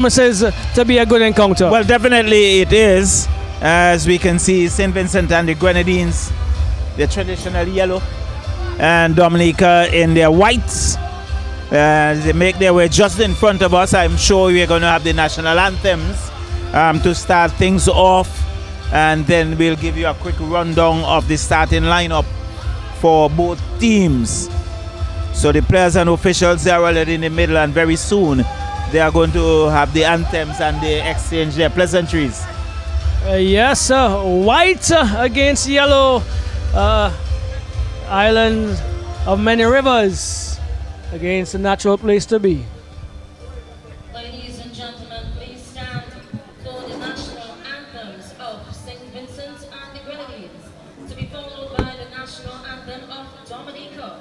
Promises to be a good encounter. Well, definitely it is. As we can see, St. Vincent and the Grenadines, the traditional yellow, and Dominica in their whites. They make their way just in front of us. I'm sure we're going to have the national anthems to start things off, and then we'll give you a quick rundown of the starting lineup for both teams. So the players and officials are already in the middle, and very soon they are going to have the anthems and they exchange their pleasantries. Yes, white against yellow. Island of many rivers against a natural place to be. Ladies and gentlemen, please stand for the national anthems of St. Vincent and the Grenadines, to be followed by the national anthem of Dominica.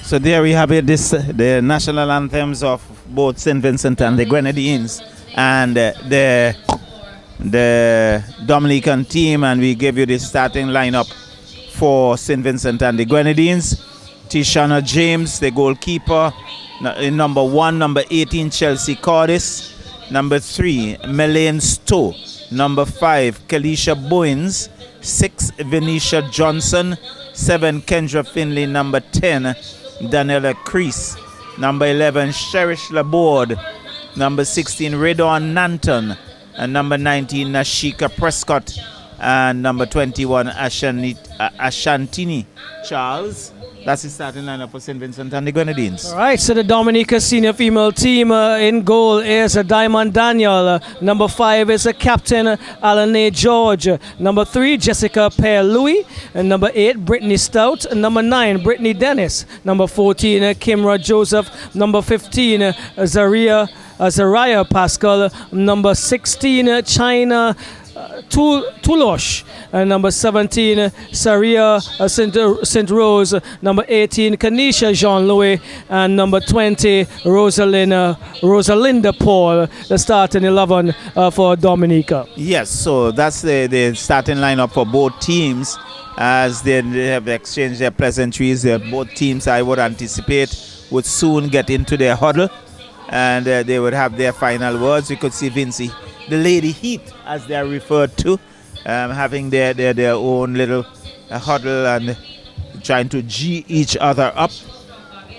So there we have it, the national anthems of both St. Vincent and the Grenadines and the Dominican team, and we give you the starting lineup for St. Vincent and the Grenadines. Tishana James, the goalkeeper. In number 1, number 18, Chelsea Cordis. Number 3, Melaine Stowe. Number 5, Kelisha Bowens. 6, Venetia Johnson. 7, Kendra Finley. Number 10, Daniela Crease. Number 11, Cherish Laborde. Number 16, Redon Nanton. And number 19, Nashika Prescott. And number 21, Ashantini Charles. That's the starting lineup for St. Vincent and the Grenadines. All right, so the Dominica senior female team in goal is Diamond Daniel. Number 5 is Captain Alane George. Number 3, Jessica Pear Louis. And number 8, Brittany Stout. And number 9, Brittany Dennis. Number 14, Kimra Joseph. Number 15, Zariah Pascal. Number 16, China Tulosh. And number 17, Saria St. Rose. Number 18, Kanisha Jean-Louis. And number 20, Rosalinda Paul, the starting 11 for Dominica. Yes, so that's the starting lineup for both teams as they have exchanged their pleasantries. Both teams, I would anticipate, would soon get into their huddle and they would have their final words. We could see Vinci, the Lady Heat, as they are referred to, having their own little huddle and trying to G each other up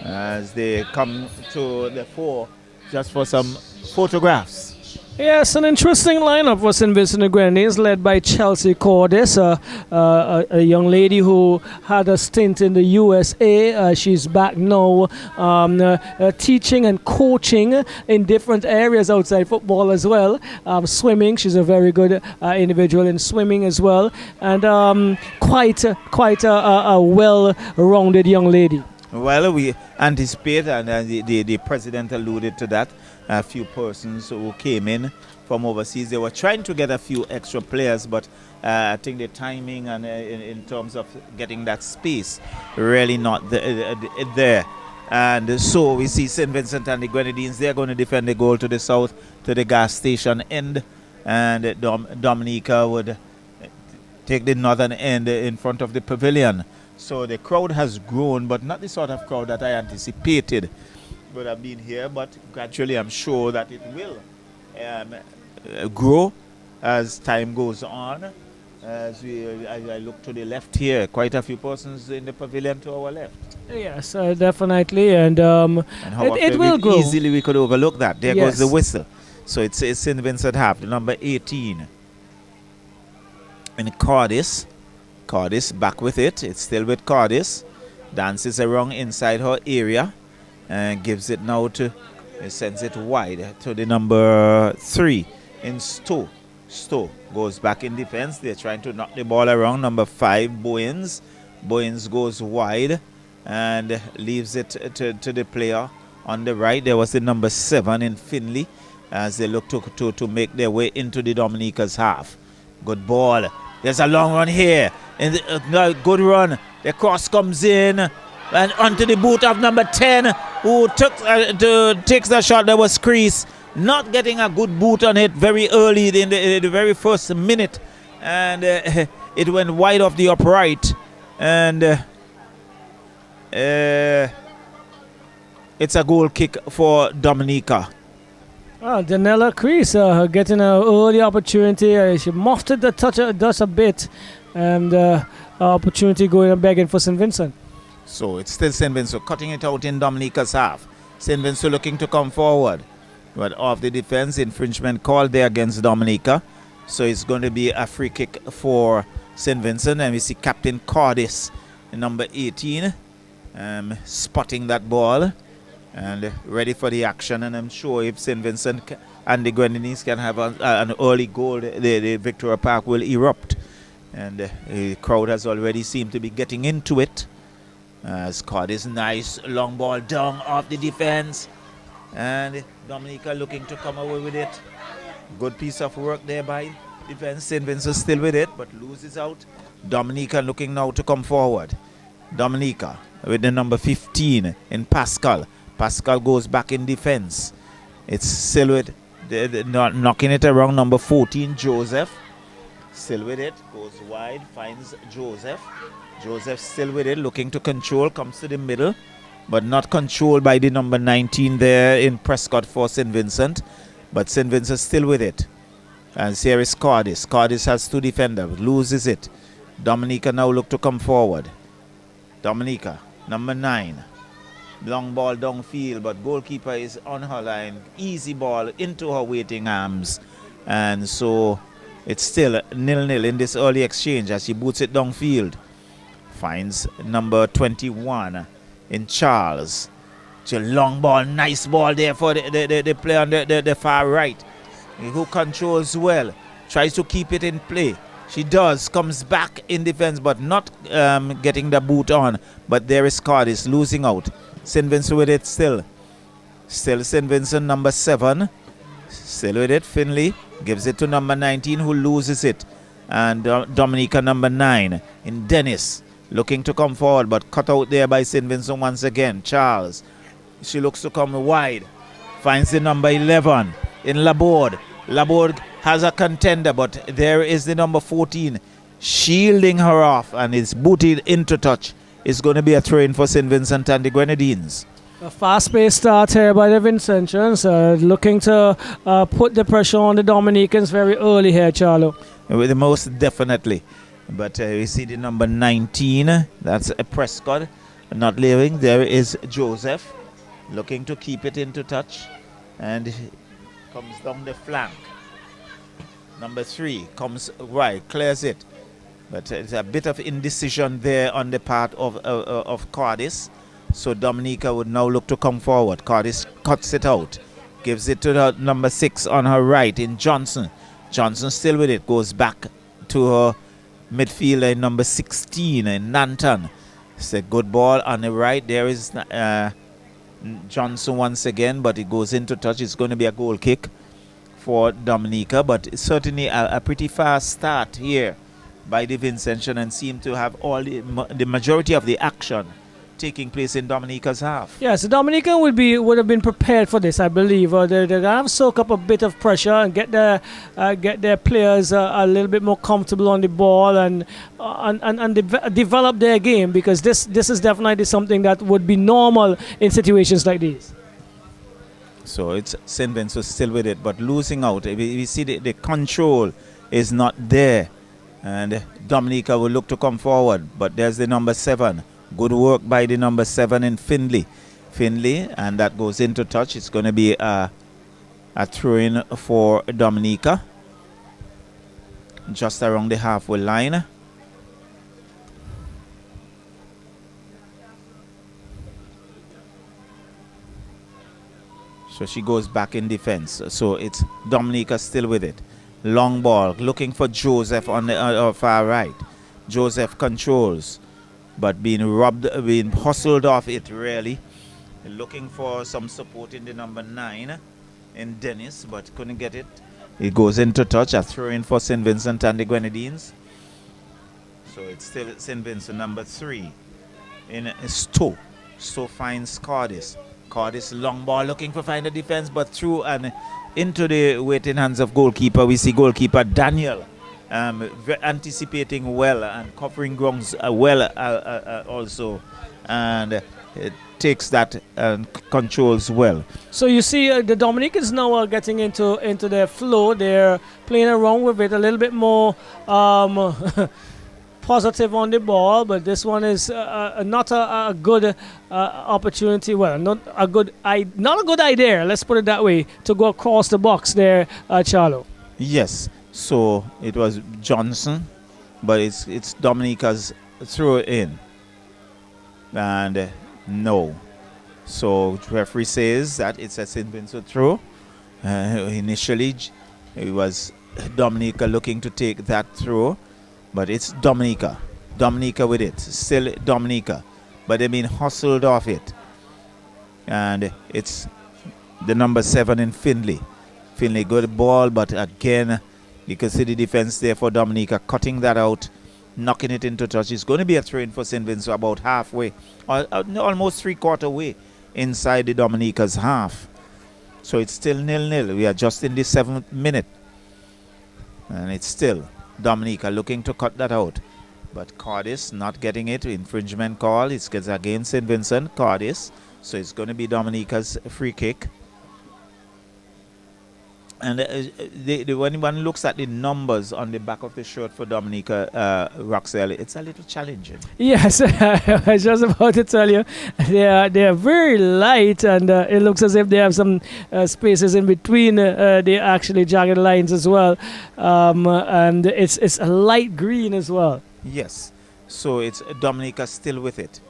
as they come to the fore just for some photographs. Yes, an interesting lineup for St. Vincent and Grenadines, led by Chelsea Cordis, a young lady who had a stint in the USA. She's back now teaching and coaching in different areas outside football as well. Swimming, she's a very good individual in swimming as well, and quite a well-rounded young lady. Well, we anticipate, and the president alluded to that, a few persons who came in from overseas. They were trying to get a few extra players, but I think the timing and in terms of getting that space, really not there. And so we see St. Vincent and the Grenadines. They're going to defend the goal to the south, to the gas station end. And Dominica would take the northern end in front of the pavilion. So the crowd has grown, but not the sort of crowd that I anticipated would have been here. But gradually I'm sure that it will grow as time goes on. As I look to the left here, quite a few persons in the pavilion to our left. Yes, definitely, and how it will grow. Easily we could overlook that. There Yes. goes the whistle. So it's St. Vincent half, the number 18. And Cardis back with it. It's still with Cardis. Dances around inside her area and gives it now to, sends it wide to the number 3 in Stowe. Stowe goes back in defense. They're trying to knock the ball around. Number 5, Bowens. Bowens goes wide and leaves it to the player on the right. There was the number 7 in Finley as they look to make their way into the Dominica's half. Good ball. There's a long run here. And good run. The cross comes in and onto the boot of number 10, who takes the shot that was creased. Not getting a good boot on it very early in the very first minute. And it went wide off the upright. And it's a goal kick for Dominica. Danella Crease getting an early opportunity. She muffed the touch just a bit, and opportunity going and begging for St. Vincent. So it's still St. Vincent cutting it out in Dominica's half. St. Vincent looking to come forward. But off the defense, infringement called there against Dominica. So it's going to be a free kick for St. Vincent. And we see Captain Cardis, number 18, spotting that ball and ready for the action. And I'm sure if St. Vincent and the Grenadines can have an early goal, the Victoria Park will erupt. And the crowd has already seemed to be getting into it. As Cardis, nice long ball down off the defense. And Dominica looking to come away with it. Good piece of work there by defense. St. Vincent still with it, but loses out. Dominica looking now to come forward. Dominica with the number 15 in Pascal. Pascal goes back in defense. It's still with knocking it around number 14, Joseph. Still with it, goes wide, finds Joseph. Joseph still with it, looking to control, comes to the middle, but not controlled by the number 19 there in Prescott for St. Vincent. But St. Vincent still with it. And here is Cardis. Cardis has 2 defenders, loses it. Dominica now look to come forward. Dominica, number 9. Long ball downfield, but goalkeeper is on her line. Easy ball into her waiting arms. And so it's still 0-0 in this early exchange as she boots it downfield. Finds number 21 in Charles. It's a long ball, nice ball there for the player on the far right, who controls well, tries to keep it in play. She does, comes back in defense, but not getting the boot on. But there is Cardis losing out. St. Vincent with it still. Still St. Vincent, number 7. Still with it, Finley gives it to number 19, who loses it. And Dominica, number 9 in Dennis. Looking to come forward, but cut out there by St. Vincent once again. Charles. She looks to come wide. Finds the number 11 in Laborde. Laborde has a contender, but there is the number 14 shielding her off and is booted into touch. It's going to be a throw-in for St. Vincent and the Grenadines. A fast-paced start here by the Vincentians, looking to put the pressure on the Dominicans very early here, Charlo. Most definitely. But we see the number 19, that's a Prescott, not leaving. There is Joseph, looking to keep it into touch, and comes down the flank. Number 3 comes right, clears it. But it's a bit of indecision there on the part of Cardis. So Dominica would now look to come forward. Cardis cuts it out, gives it to the number 6 on her right in Johnson. Johnson still with it, goes back to her midfielder number 16 in Nanton. It's a good ball on the right. There is Johnson once again, but it goes into touch. It's going to be a goal kick for Dominica, but it's certainly a pretty fast start here by the Vincent, and seem to have all the majority of the action taking place in Dominica's half. Yes, Dominica would have been prepared for this, I believe. They're gonna have soak up a bit of pressure and get their players a little bit more comfortable on the ball and develop their game, because this is definitely something that would be normal in situations like these. So it's St. Vincent still with it, but losing out. We see the control is not there, and Dominica will look to come forward, but there's the number 7. Good work by the number 7 in Finley, and that goes into touch. It's going to be a throw-in for Dominica, just around the halfway line. So she goes back in defense. So it's Dominica still with it. Long ball, looking for Joseph on the far right. Joseph controls, but being hustled off it really. Looking for some support in the number 9 in Dennis, but couldn't get it. It goes into touch. A throw in for St. Vincent and the Grenadines. So it's still St. Vincent, number 3 in Stowe. Stowe finds Cardis. Cardis long ball, looking for find a defense, but through and into the waiting hands of goalkeeper. We see goalkeeper Daniel anticipating well and covering grounds well also, and it takes that and controls well. So you see the Dominicans now are getting into their flow. They're playing around with it a little bit more positive on the ball, but this one is not a good opportunity. Well, not a good idea. Let's put it that way, to go across the box there, Charlo. Yes. So it was Johnson, but it's Dominica's throw in, and no. So referee says that it's a St. Vincent throw. Initially, it was Dominica looking to take that throw, but it's Dominica with it. Still Dominica, but they've been hustled off it, and it's the number 7 in Finley. Finley, good ball, but again, you can see the defense there for Dominica, cutting that out, knocking it into touch. It's going to be a throw-in for St. Vincent, about halfway, almost 3/4 way inside the Dominica's half. So it's still 0-0. We are just in the 7th minute, and it's still Dominica looking to cut that out. But Cardis not getting it. Infringement call. It's against St. Vincent, Cardis. So it's going to be Dominica's free kick. And when one looks at the numbers on the back of the shirt for Dominica, Roxelle, it's a little challenging. Yes, I was just about to tell you, they are very light, and it looks as if they have some spaces in between the actually jagged lines as well, and it's a light green as well. Yes, so it's Dominica still with it,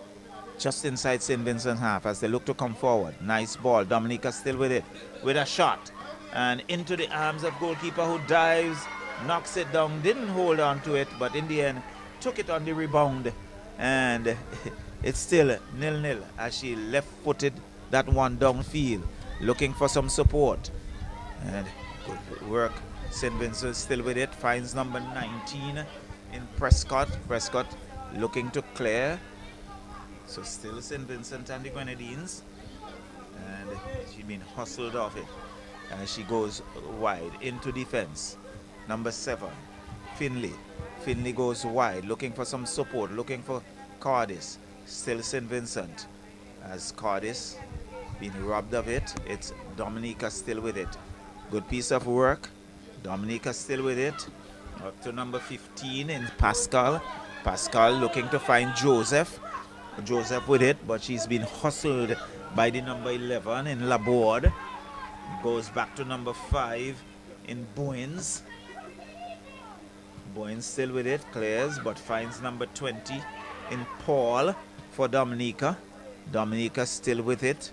just inside St. Vincent half as they look to come forward. Nice ball, Dominica still with it, with a shot. And into the arms of goalkeeper, who dives, knocks it down, didn't hold on to it, but in the end took it on the rebound, and it's still 0-0 as she left-footed that one downfield, looking for some support. And good work. St. Vincent still with it, finds number 19 in Prescott. Prescott looking to clear. So still St. Vincent and the Grenadines, and she's been hustled off it. She goes wide into defense. Number 7, Finley. Finley goes wide, looking for some support, looking for Cardis. Still St. Vincent. As Cardis been robbed of it, it's Dominica still with it. Good piece of work. Dominica still with it. Up to number 15 in Pascal. Pascal looking to find Joseph. Joseph with it, but she's been hustled by the number 11 in Laborde. Goes back to number 5 in Bowens. Bowens still with it, clears, but finds number 20 in Paul for Dominica. Dominica still with it.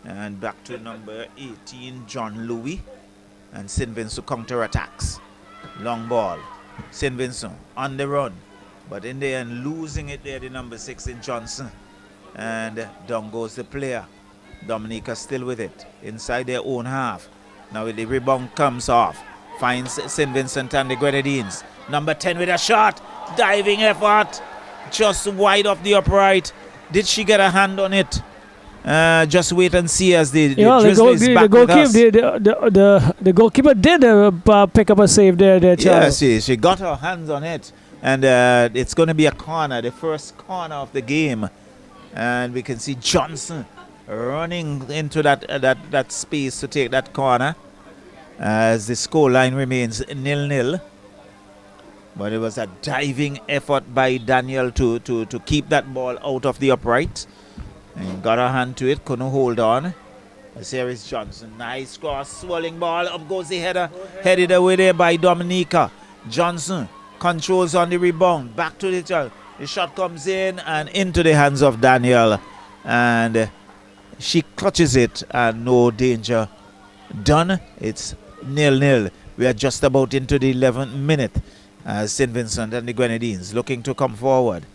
And back to number 18, John Louis. And St. Vincent counter-attacks. Long ball. St. Vincent on the run. But in the end, losing it there, the number 6 in Johnson. And down goes the player. Dominica still with it inside their own half. Now the rebound comes off. Finds St. Vincent and the Grenadines. Number 10 with a shot. Diving effort. Just wide off the upright. Did she get a hand on it? Just wait and see as the Drizzlies back with us. The goalkeeper did pick up a save there, Yeah, Charles. she got her hands on it. And it's going to be a corner, the first corner of the game. And we can see Johnson running into that space to take that corner. As the scoreline remains 0-0. But it was a diving effort by Daniel to keep that ball out of the upright. And got a hand to it, couldn't hold on. This here is Johnson. Nice cross, swirling ball. Up goes the header. Headed away there by Dominica. Johnson controls on the rebound. Back to the child. The shot comes in and into the hands of Daniel. And she clutches it and no danger done. It's 0-0. We are just about into the 11th minute. St. Vincent and the Grenadines looking to come forward.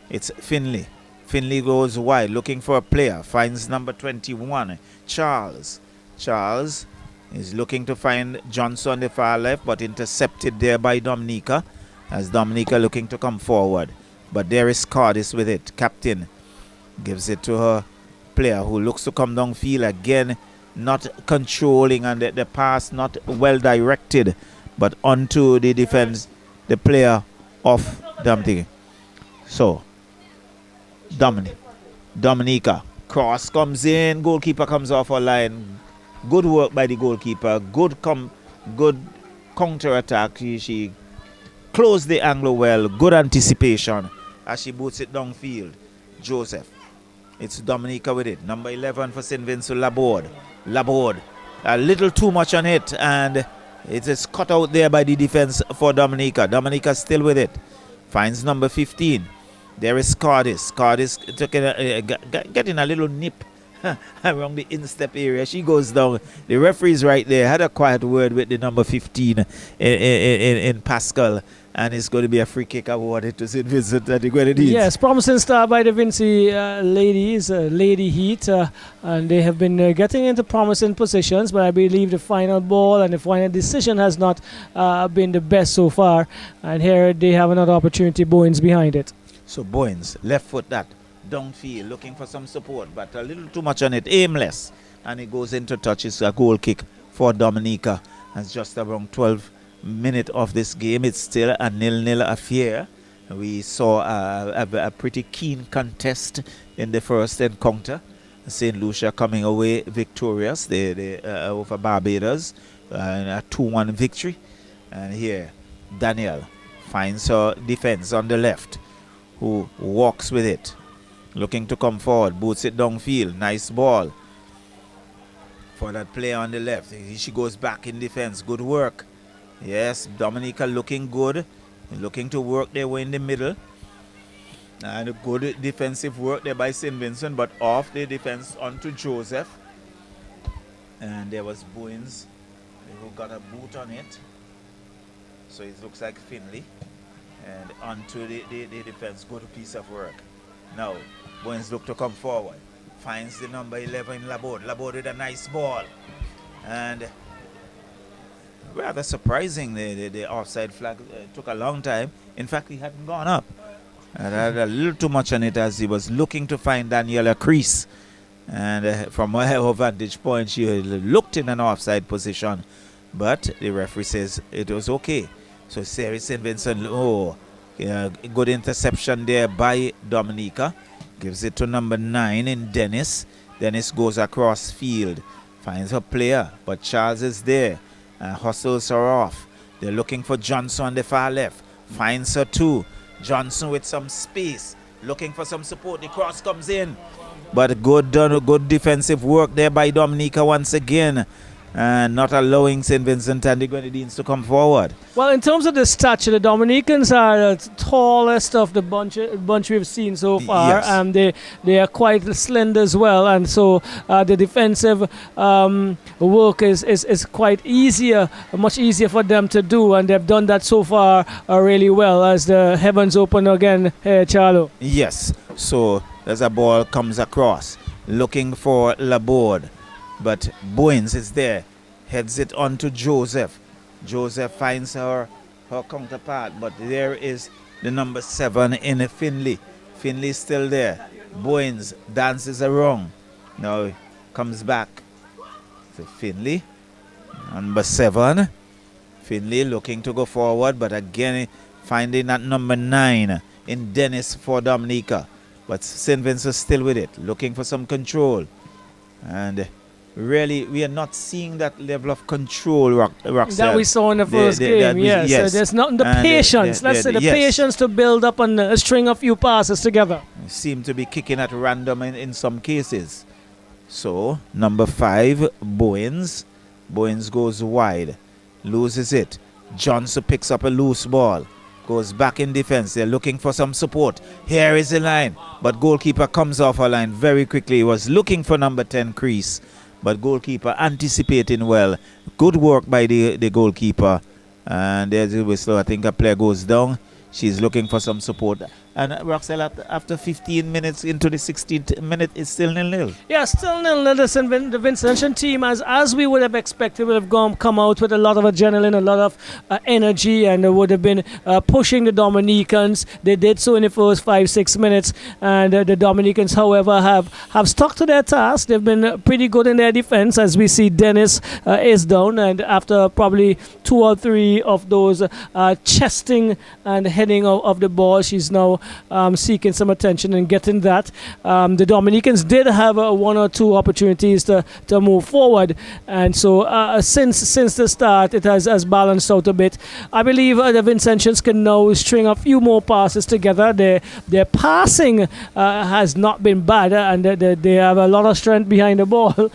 It's Finley. Finley goes wide, looking for a player. Finds number 21, Charles. Charles is looking to find Johnson on the far left, but intercepted there by Dominica. As Dominica looking to come forward. But there is Cardis with it. Captain gives it to her player who looks to come downfield again. Not controlling and the pass not well directed. But onto the defense, the player of Dominica. So, Dominica. Cross comes in. Goalkeeper comes off her line. Good work by the goalkeeper. Good counter attack. She closed the angle well. Good anticipation as she boots it downfield. Joseph. It's Dominica with it. Number 11 for St. Vincent, Laborde. A little too much on it and it is cut out there by the defense for Dominica. Dominica still with it. Finds number 15. There is Cardis. Cardis getting a little nip around the instep area. She goes down. The referee's right there. Had a quiet word with the number 15 in Pascal. And it's going to be a free kick awarded to St. Vincent and the Grenadines. Yes, promising start by the Vinci ladies, Lady Heat. And they have been getting into promising positions. But I believe the final ball and the final decision has not been the best so far. And here they have another opportunity. Bowens behind it. So Bowens, left foot that, downfield, looking for some support, but a little too much on it, aimless. And it goes into touch. It's a goal kick for Dominica. And just around 12 minutes of this game, it's still a 0-0 affair. We saw a pretty keen contest in the first encounter. St. Lucia coming away victorious over Barbados, a 2-1 victory. And here, Daniel finds her defense on the left, who walks with it, looking to come forward, boots it downfield. Nice ball for that player on the left. She goes back in defense. Good work. Yes, Dominica looking good, looking to work their way in the middle. And a good defensive work there by St. Vincent, but off the defense onto Joseph. And there was Bowens who got a boot on it. So it looks like Finley. And onto the defense. Good piece of work. Now, Bowens look to come forward. Finds the number 11, Laborde. Laborde with a nice ball. And rather surprising, the offside flag took a long time. In fact, he hadn't gone up. And had a little too much on it as he was looking to find Daniela crease. And from her vantage point, she looked in an offside position. But the referee says it was okay. So Sarah St. Vincent, good interception there by Dominica. Gives it to number 9 in Dennis. Dennis goes across field. Finds her player, but Charles is there. Hustles her off. They're looking for Johnson on the far left. Finds her too. Johnson with some space. Looking for some support. The cross comes in. But good defensive work there by Dominica once again. And not allowing St. Vincent and the Grenadines to come forward. Well, in terms of the stature, the Dominicans are the tallest of the bunch we've seen so far. Yes. And they are quite slender as well. And so the defensive work is quite much easier for them to do. And they've done that so far really well as the heavens open again here, Charlo. Yes. So there's a ball comes across. Looking for Laborde. But Bowens is there, Heads it on to Joseph. Joseph finds her counterpart, but there is the number 7 in Finley. Finley is still there. Bowens dances around. Now comes back to Finley. Number 7. Finley looking to go forward, but again finding that number 9 in Dennis for Dominica. But St. Vincent still with it, looking for some control. And really, we are not seeing that level of control, Roxelle. That we saw in the first game, yes. Yes. There's not the patience, let's say the patience to build up and string a few passes together. Seem to be kicking at random in some cases. So, number 5, Bowens. Bowens goes wide, loses it. Johnson picks up a loose ball, goes back in defense. They're looking for some support. Here is the line, but goalkeeper comes off a line very quickly. He was looking for number 10, Crease, but goalkeeper anticipating well. Good work by the goalkeeper. And there's the whistle. I think a player goes down. She's looking for some support. And Roxelle, after 15 minutes into the 16th minute, it's still 0-0. Yeah, still 0-0. The Vincentian team, as we would have expected, would have come out with a lot of adrenaline, a lot of energy, and would have been pushing the Dominicans. They did so in the first 5-6 minutes, and the Dominicans, however, have stuck to their task. They've been pretty good in their defense, as we see Dennis is down, and after probably 2 or 3 of those chesting and heading of the ball, she's now seeking some attention and getting that. The Dominicans did have 1 or 2 opportunities to move forward, and so since the start it has balanced out a bit. I believe the Vincentians can now string a few more passes together. Their passing has not been bad, and they have a lot of strength behind the ball,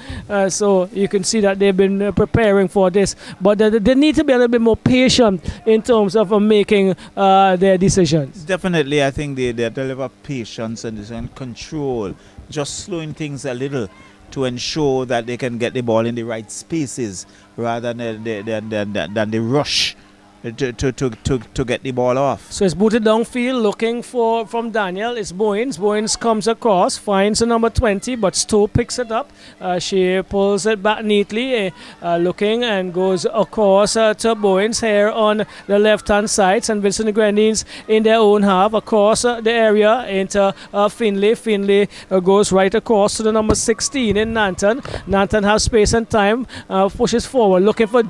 so you can see that they've been preparing for this, but they need to be a little bit more patient in terms of making their decisions. Definitely, I think they deliver patience and control, just slowing things a little to ensure that they can get the ball in the right spaces rather than the rush to get the ball off. So it's booted downfield, looking from Daniel. It's Bowens. Bowens comes across, finds the number 20, but Stowe picks it up. She pulls it back neatly, looking, and goes across to Bowens here on the left-hand side. St. Vincent Grenadines in their own half, across the area into Finley. Finley goes right across to the number 16 in Nanton. Nanton has space and time, pushes forward, looking for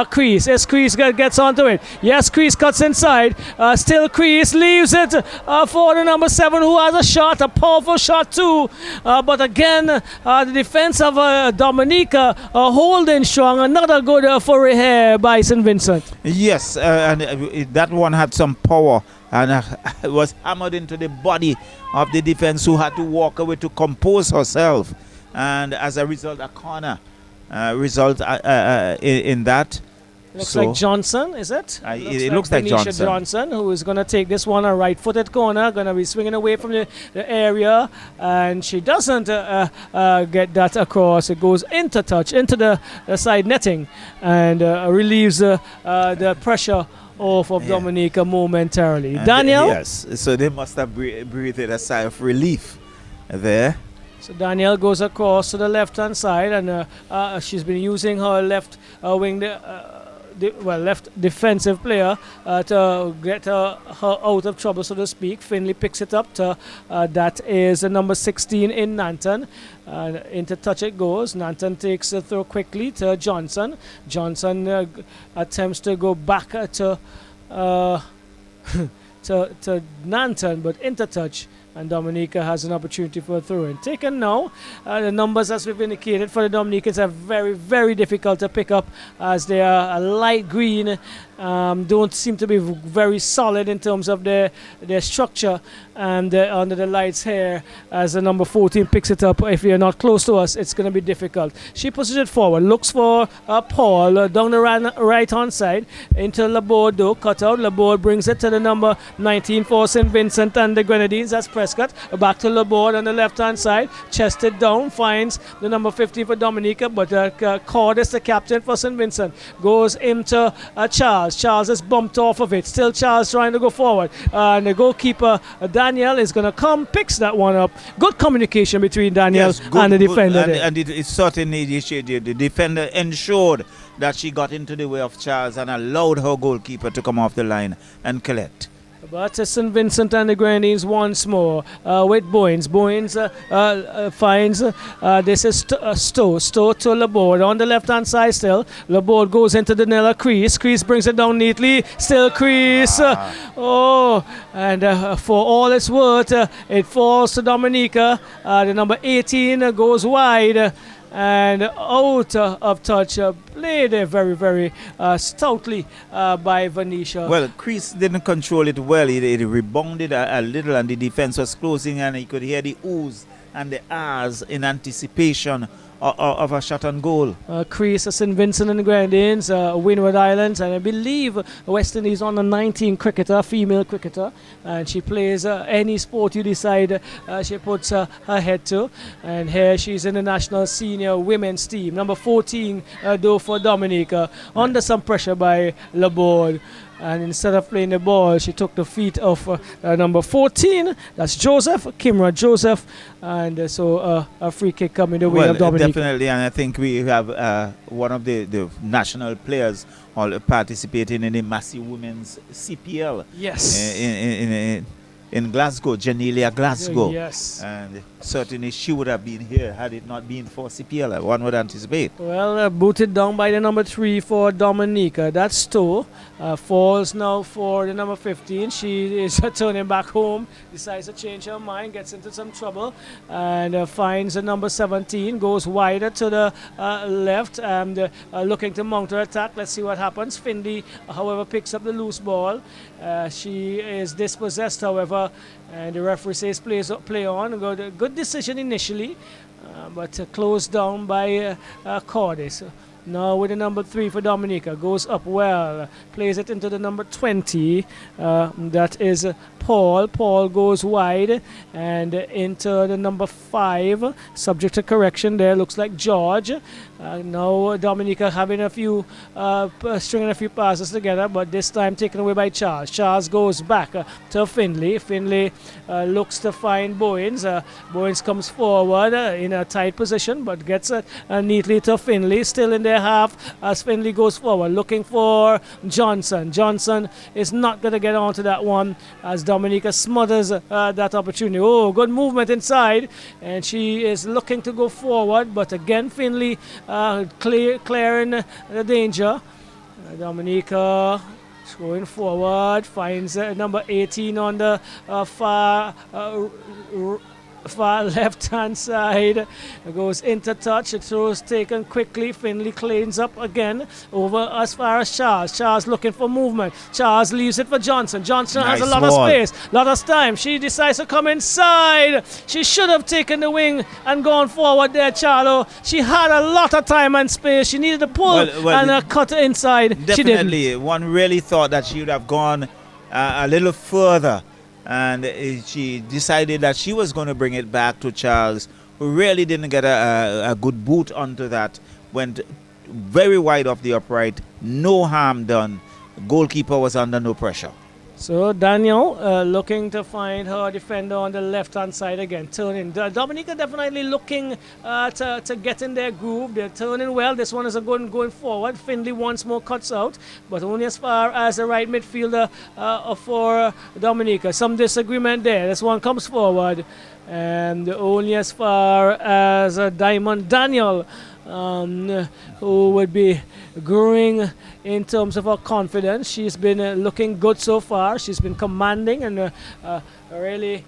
Crease. As Crease gets onto it. Yes, Crease cuts inside. Still Crease leaves it for the number 7, who has a shot, a powerful shot too. But again, the defense of Dominica holding strong. Another good foray here by St. Vincent. Yes, and that one had some power and was hammered into the body of the defense, who had to walk away to compose herself. And as a result, a corner result in that. Looks like Johnson, is it? It looks like Johnson, who is going to take this one, a right-footed corner, going to be swinging away from the area, and she doesn't get that across. It goes into touch, into the side netting, and relieves the pressure off of Dominica momentarily. And Daniel? Yes, so they must have breathed a sigh of relief there. So Danielle goes across to the left-hand side, and she's been using her left wing, left defensive player to get her out of trouble, so to speak. Finley picks it up to that is number 16 in Nanton. Into touch it goes. Nanton takes the throw quickly to Johnson. Johnson attempts to go back to Nanton, but into touch. And Dominica has an opportunity for a throw-in. Taken now. The numbers, as we've indicated, for the Dominicans are very, very difficult to pick up, as they are a light green. Don't seem to be very solid in terms of their structure, and under the lights here, as the number 14 picks it up. If you're not close to us, it's going to be difficult. She pushes it forward, looks for Paul down the right hand side into Laborde, though cut out. Laborde brings it to the number 19 for St. Vincent and the Grenadines. That's Prescott. Back to Laborde on the left-hand side. Chested down, finds the number 50 for Dominica, but Cordis, the captain for St. Vincent, goes into Charles. Charles is bumped off of it. Still Charles trying to go forward. And the goalkeeper, Daniel, is going to come, picks that one up. Good communication between Daniel and the defender. And it certainly, the defender ensured that she got into the way of Charles and allowed her goalkeeper to come off the line and collect. But St. Vincent and the Grenadines once more with Boynes. Boynes finds this is Stowe to Laborde on the left hand side still. Laborde goes into the Nella crease. Crease brings it down neatly. Still crease. And for all it's worth, it falls to Dominica. The number 18 goes wide. And out of touch, played very, very stoutly by Venetia. Well, Chris didn't control it well. It rebounded a little, and the defense was closing, and he could hear the oohs and the ahs in anticipation of a shot on goal. Crease, St. Vincent and the Grenadines, Windward Islands, and I believe West Indies on the 19 cricketer, female cricketer, and she plays any sport you decide she puts her head to. And here she's in the national senior women's team. Number 14, though, for Dominica, under some pressure by Laborde. And instead of playing the ball, she took the feet of number 14. That's Joseph, Kimra Joseph. And so a free kick coming the way of Dominica. Definitely, and I think we have one of the national players all participating in the Massey Women's CPL. Yes. In Glasgow, Janelia Glasgow. Yes. And certainly she would have been here had it not been for CPL, one would anticipate. Well, booted down by the number 3 for Dominica. That's Stowe. Falls now for the number 15. She is turning back home, decides to change her mind, gets into some trouble, and finds the number 17, goes wider to the left, and looking to mount her attack. Let's see what happens. Findlay, however, picks up the loose ball. She is dispossessed, however, and the referee says play on. Good decision initially, but closed down by Cordis. Now with the number 3 for Dominica, goes up well, plays it into the number 20, that is Paul. Paul goes wide and into the number 5, subject to correction there, looks like George. Now Dominica having a few, stringing a few passes together, but this time taken away by Charles. Charles goes back to Findlay. Findlay looks to find Boynes. Boynes comes forward in a tight position, but gets it neatly to Findlay, still in their half as Findlay goes forward, looking for Johnson. Johnson is not going to get onto that one as Dominica smothers that opportunity. Oh, good movement inside, and she is looking to go forward, but again Findlay clearing the danger. Dominica going forward, finds number 18 on the far left hand side, goes into touch, the throw is taken quickly. Findlay cleans up again over as far as Charles. Charles looking for movement. Charles leaves it for Johnson. Johnson has a lot of space, lot of time. She decides to come inside. She should have taken the wing and gone forward there, Charlo. She had a lot of time and space. She needed to pull and cut inside. Definitely. She didn't. One really thought that she would have gone a little further, and she decided that she was going to bring it back to Charles, who really didn't get a good boot onto that. Went very wide off the upright, no harm done. Goalkeeper was under no pressure. So Daniel looking to find her defender on the left-hand side again, turning. Dominica definitely looking to get in their groove. They're turning well. This one is going forward. Findlay once more cuts out, but only as far as the right midfielder for Dominica. Some disagreement there. This one comes forward, and only as far as Diamond Daniel, who would be growing in terms of her confidence. She's been looking good so far. She's been commanding and really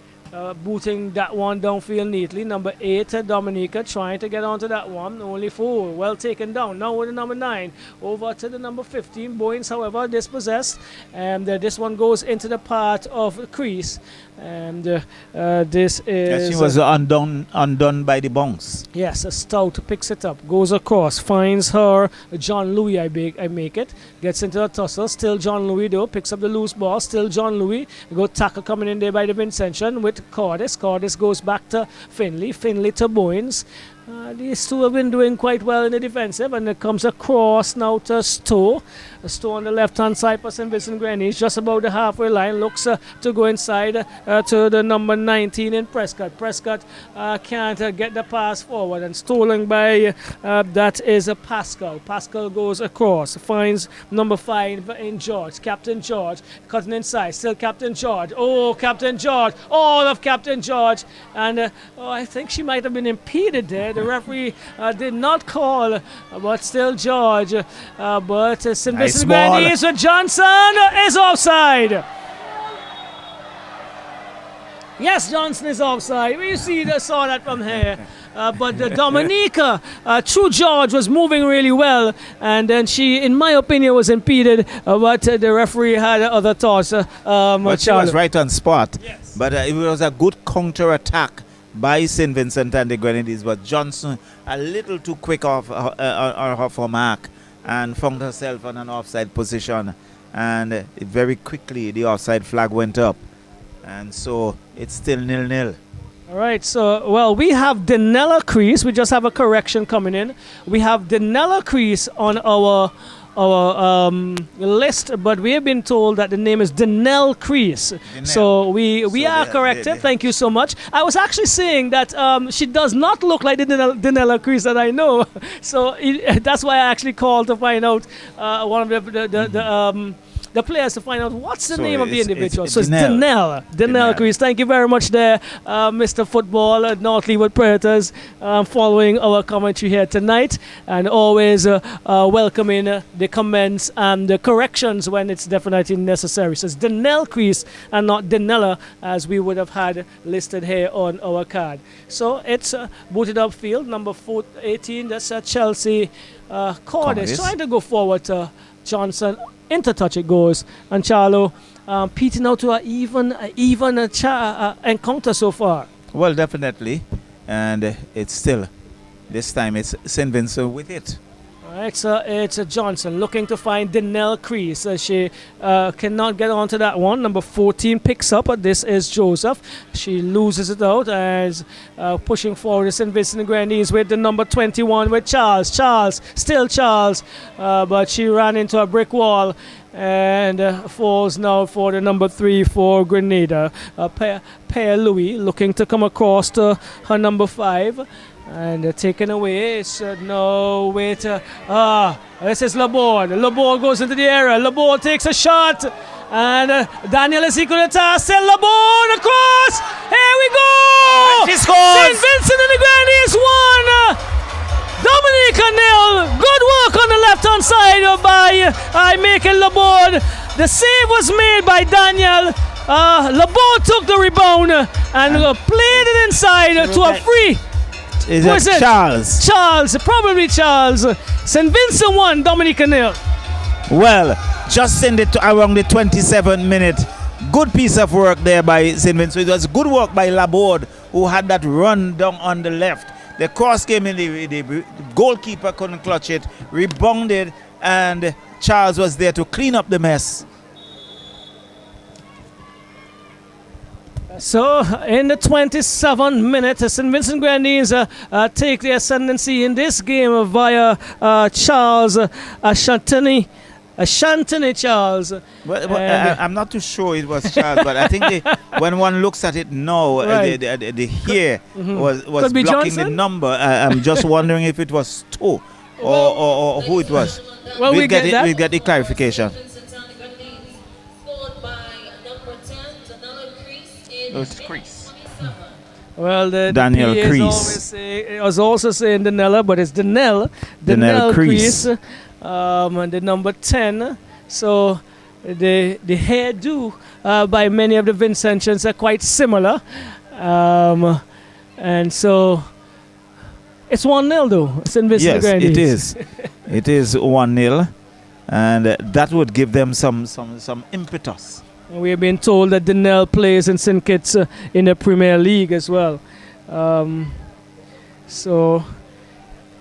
booting that one downfield neatly. Number 8, Dominica, trying to get onto that one. Only 4, well taken down. Now with the number 9, over to the number 15. Boynes, however, dispossessed. And this one goes into the part of the crease. And this is... She was undone by the bounce. Yes, a Stout picks it up, goes across, finds her. John Louis, I make it. Gets into a tussle. Still John Louis, though. Picks up the loose ball. Still John Louis. Go tackle coming in there by the Vincentian with with Cordis. Cordis goes back to Finley. Finley to Boynes. These two have been doing quite well in the defensive, and it comes across now to Stowe. Stowe on the left-hand side for St. Vincent Grenadines, just about the halfway line, looks to go inside to the number 19 in Prescott. Prescott can't get the pass forward, and stolen by that is Pascal. Pascal goes across, finds number 5 in George. Captain George cutting inside, still Captain George. Oh, Captain George, all of Captain George, and I think she might have been impeded there. The referee did not call, but still George. But St. Vincent Grenadines with Johnson is offside. Yes, Johnson is offside. We saw that from here. But Dominica, through George, was moving really well. And then she, in my opinion, was impeded. But the referee had other thoughts. But she was right on spot. Yes. But it was a good counter-attack by St. Vincent and the Grenadines, but Johnson a little too quick off her mark and found herself on an offside position, and very quickly the offside flag went up, and so it's still 0-0. All right, so, well, we have Denella Crease. We just have a correction coming in. We have Denella Crease on our list, but we have been told that the name is Denell Crease. So we are corrected. Thank you so much. I was actually saying that she does not look like the Denella Crease that I know. So that's why I actually called to find out one of the players to find out what's the name of the individual. So it's Denell Crease. Thank you very much there, Mr. Football at North Leeward Predators, following our commentary here tonight, and always welcoming the comments and the corrections when it's definitely necessary. So it's Denell Crease and not Denella, as we would have had listed here on our card. So it's booted up field, number 18, that's Chelsea Cordis, trying to go forward to Johnson. Into touch it goes, and Charlo peating out to an even encounter so far. Well, definitely, and it's still, this time it's St. Vincent with it. All right, so it's Johnson looking to find Denell Crease. She cannot get onto that one. Number 14 picks up, but this is Joseph. She loses it out as pushing forward St. Vincent Grenadines with the number 21 with Charles. Still Charles, but she ran into a brick wall and falls now for the number 3 for Grenada. Père Louis looking to come across to her number 5. And taken away. It's no way to. This is Laborde. Laborde goes into the area. Laborde takes a shot. And Daniel is equal to task. Still Laborde across. Here we go. She scores. St. Vincent and the Grenadines won. Dominica 0. Good work on the left-hand side by Michael Laborde. The save was made by Daniel. Laborde took the rebound and played it inside to a free. Is it Charles? Charles, probably Charles. St. Vincent 1, Dominica 0. Well, just send it to around the 27th. Good piece of work there by St. Vincent. It was good work by Laborde, who had that run down on the left. The cross came in, the goalkeeper couldn't clutch it, rebounded, and Charles was there to clean up the mess. So, in the 27th minute, St. Vincent Grenadines take the ascendancy in this game via Charles Ashantini Charles. Well, I'm not too sure it was Charles, but I think when one looks at it now, right. the hair was Could blocking the number. I'm just wondering if it was Stowe or who it was. Well, we get that. We'll get the clarification. It's Crease. Well, the Daniel PA Crease. It was also saying Denella, but it's Denell Crease. And the number 10. So the hairdo by many of the Vincentians are quite similar. And so it's 1-0 though. St. Vincent Grenadines. It is. It is 1-0. And that would give them some impetus. We have been told that Denell plays in St. Kitts in the Premier League as well. So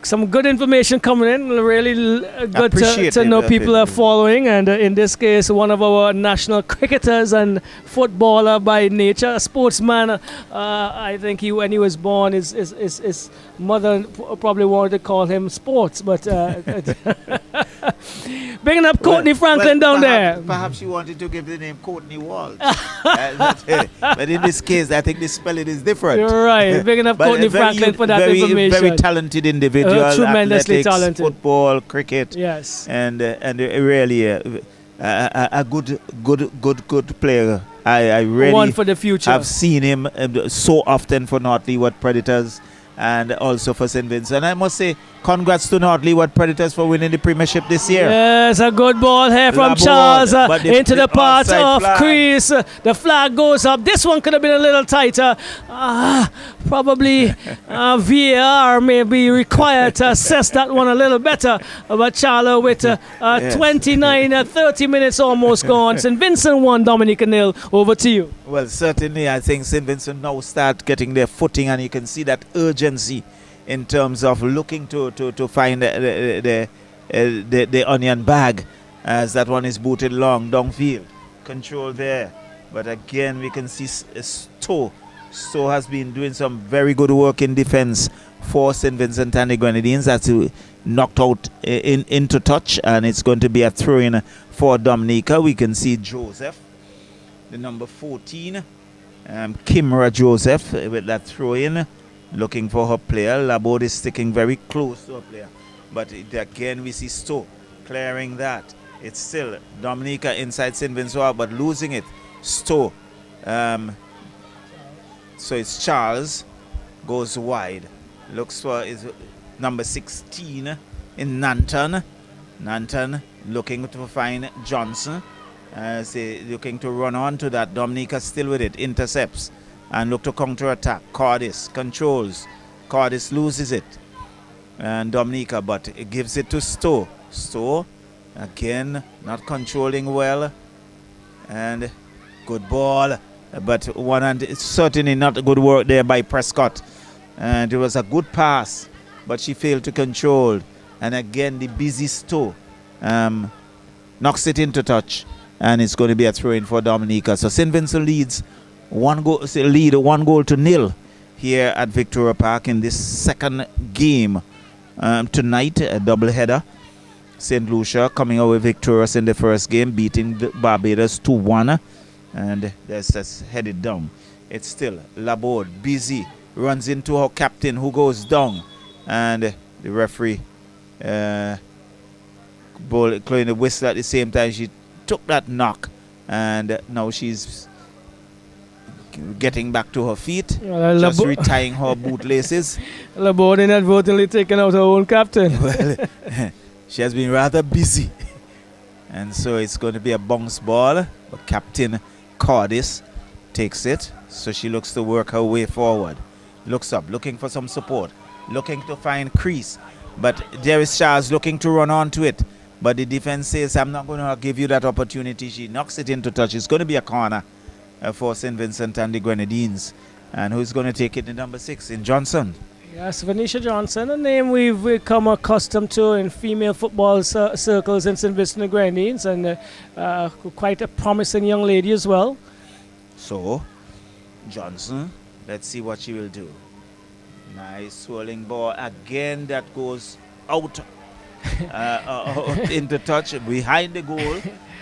some good information coming in. Really good Appreciate to it, know people are definitely. following. And in this case, one of our national cricketers and footballer by nature, a sportsman. I think when he was born, his mother probably wanted to call him Sports. But bringing up Courtney Franklin down there. Perhaps you wanted to give the name Courtney Walsh. But in this case, I think the spelling is different. You're right. Bringing up But Courtney a very Franklin for that very, information. Very talented individual. Tremendously athletics, talented. Football, cricket. Yes. And really a good player. I really One for the future. have seen him so often for North Leeward Predators and also for St. Vincent. I must say, congrats to North Leeward Predators for winning the Premiership this year. Yes, a good ball here from Laborde, Charles but into the part offside of flag. crease. The flag goes up. This one could have been a little tighter. Probably VAR may be required to assess that one a little better. But Charles with 29, 30 minutes almost gone. St. Vincent 1, Dominica 0. Over to you. Well, certainly, I think St. Vincent now start getting their footing, and you can see that urgency in terms of looking to find the onion bag, as that one is booted long downfield. Control there. But again, we can see Stowe. Stowe has been doing some very good work in defense for St. Vincent and the Grenadines. That's knocked out into touch, and it's going to be a throw-in for Dominica. We can see Joseph, the number 14, Kimra Joseph with that throw-in, looking for her player. Laborde is sticking very close to her player. But again, we see Stowe clearing that. It's still Dominica inside St. Vincent, but losing it. Stowe. So it's Charles. Goes wide. Looks for his number 16 in Nanton. Nanton looking to find Johnson. Looking to run on to that. Dominica still with it. Intercepts. And look to counter-attack. Cardis controls. Cardis loses it. And Dominica, but it gives it to Stowe. Stowe, again, not controlling well. And good ball. But one and it's certainly not good work there by Prescott. And it was a good pass, but she failed to control. And again, the busy Stowe knocks it into touch. And it's going to be a throw-in for Dominica. So St. Vincent leads one goal to nil here at Victoria Park in this second game. Tonight, a double-header. St. Lucia coming away victorious in the first game, beating the Barbados 2-1. And that's headed down. It's still Laborde, busy, runs into her captain who goes down. And the referee blowing the whistle at the same time. She took that knock. And now she's getting back to her feet, just retying her bootlaces. Laborde inadvertently taking out her own captain. Well, she has been rather busy. And so it's going to be a bounce ball. But Captain Cardis takes it. So she looks to work her way forward. Looks up, looking for some support. Looking to find crease. But there is Charles looking to run onto it. But the defense says, I'm not going to give you that opportunity. She knocks it into touch. It's going to be a corner for St. Vincent and the Grenadines. And who's going to take it in number 6? In Johnson. Yes, Venetia Johnson, a name we've become accustomed to in female football circles in St. Vincent and Grenadines, and quite a promising young lady as well. So, Johnson, let's see what she will do. Nice swirling ball. Again, that goes out into touch behind the goal.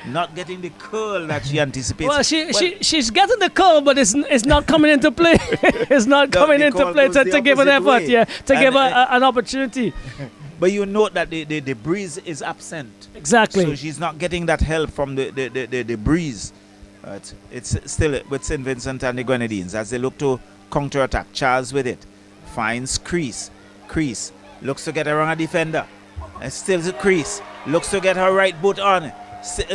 Not getting the curl that she anticipates. Well, she's getting the curl, but it's not coming into play. It's not coming into play to give an effort, to give her an opportunity. But you note that the breeze is absent. Exactly. So she's not getting that help from the breeze. But it's still with St. Vincent and the Grenadines as they look to counter-attack. Charles with it. Finds crease. Crease. Looks to get around a defender. And still the crease. Looks to get her right boot on.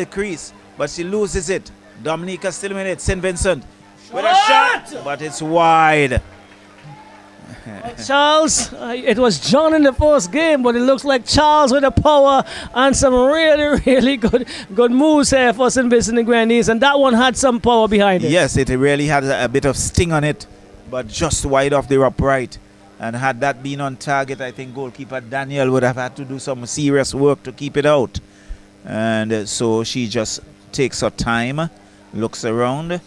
Crease, but she loses it. Dominica still in it. St. Vincent with a shot, but it's wide. Charles, it was John in the first game, but it looks like Charles with the power and some really, really good moves here for St. Vincent and Grenadines, and that one had some power behind it. Yes, it really had a bit of sting on it, but just wide off the upright. And had that been on target, I think goalkeeper Daniel would have had to do some serious work to keep it out. And so she just takes her time, looks around.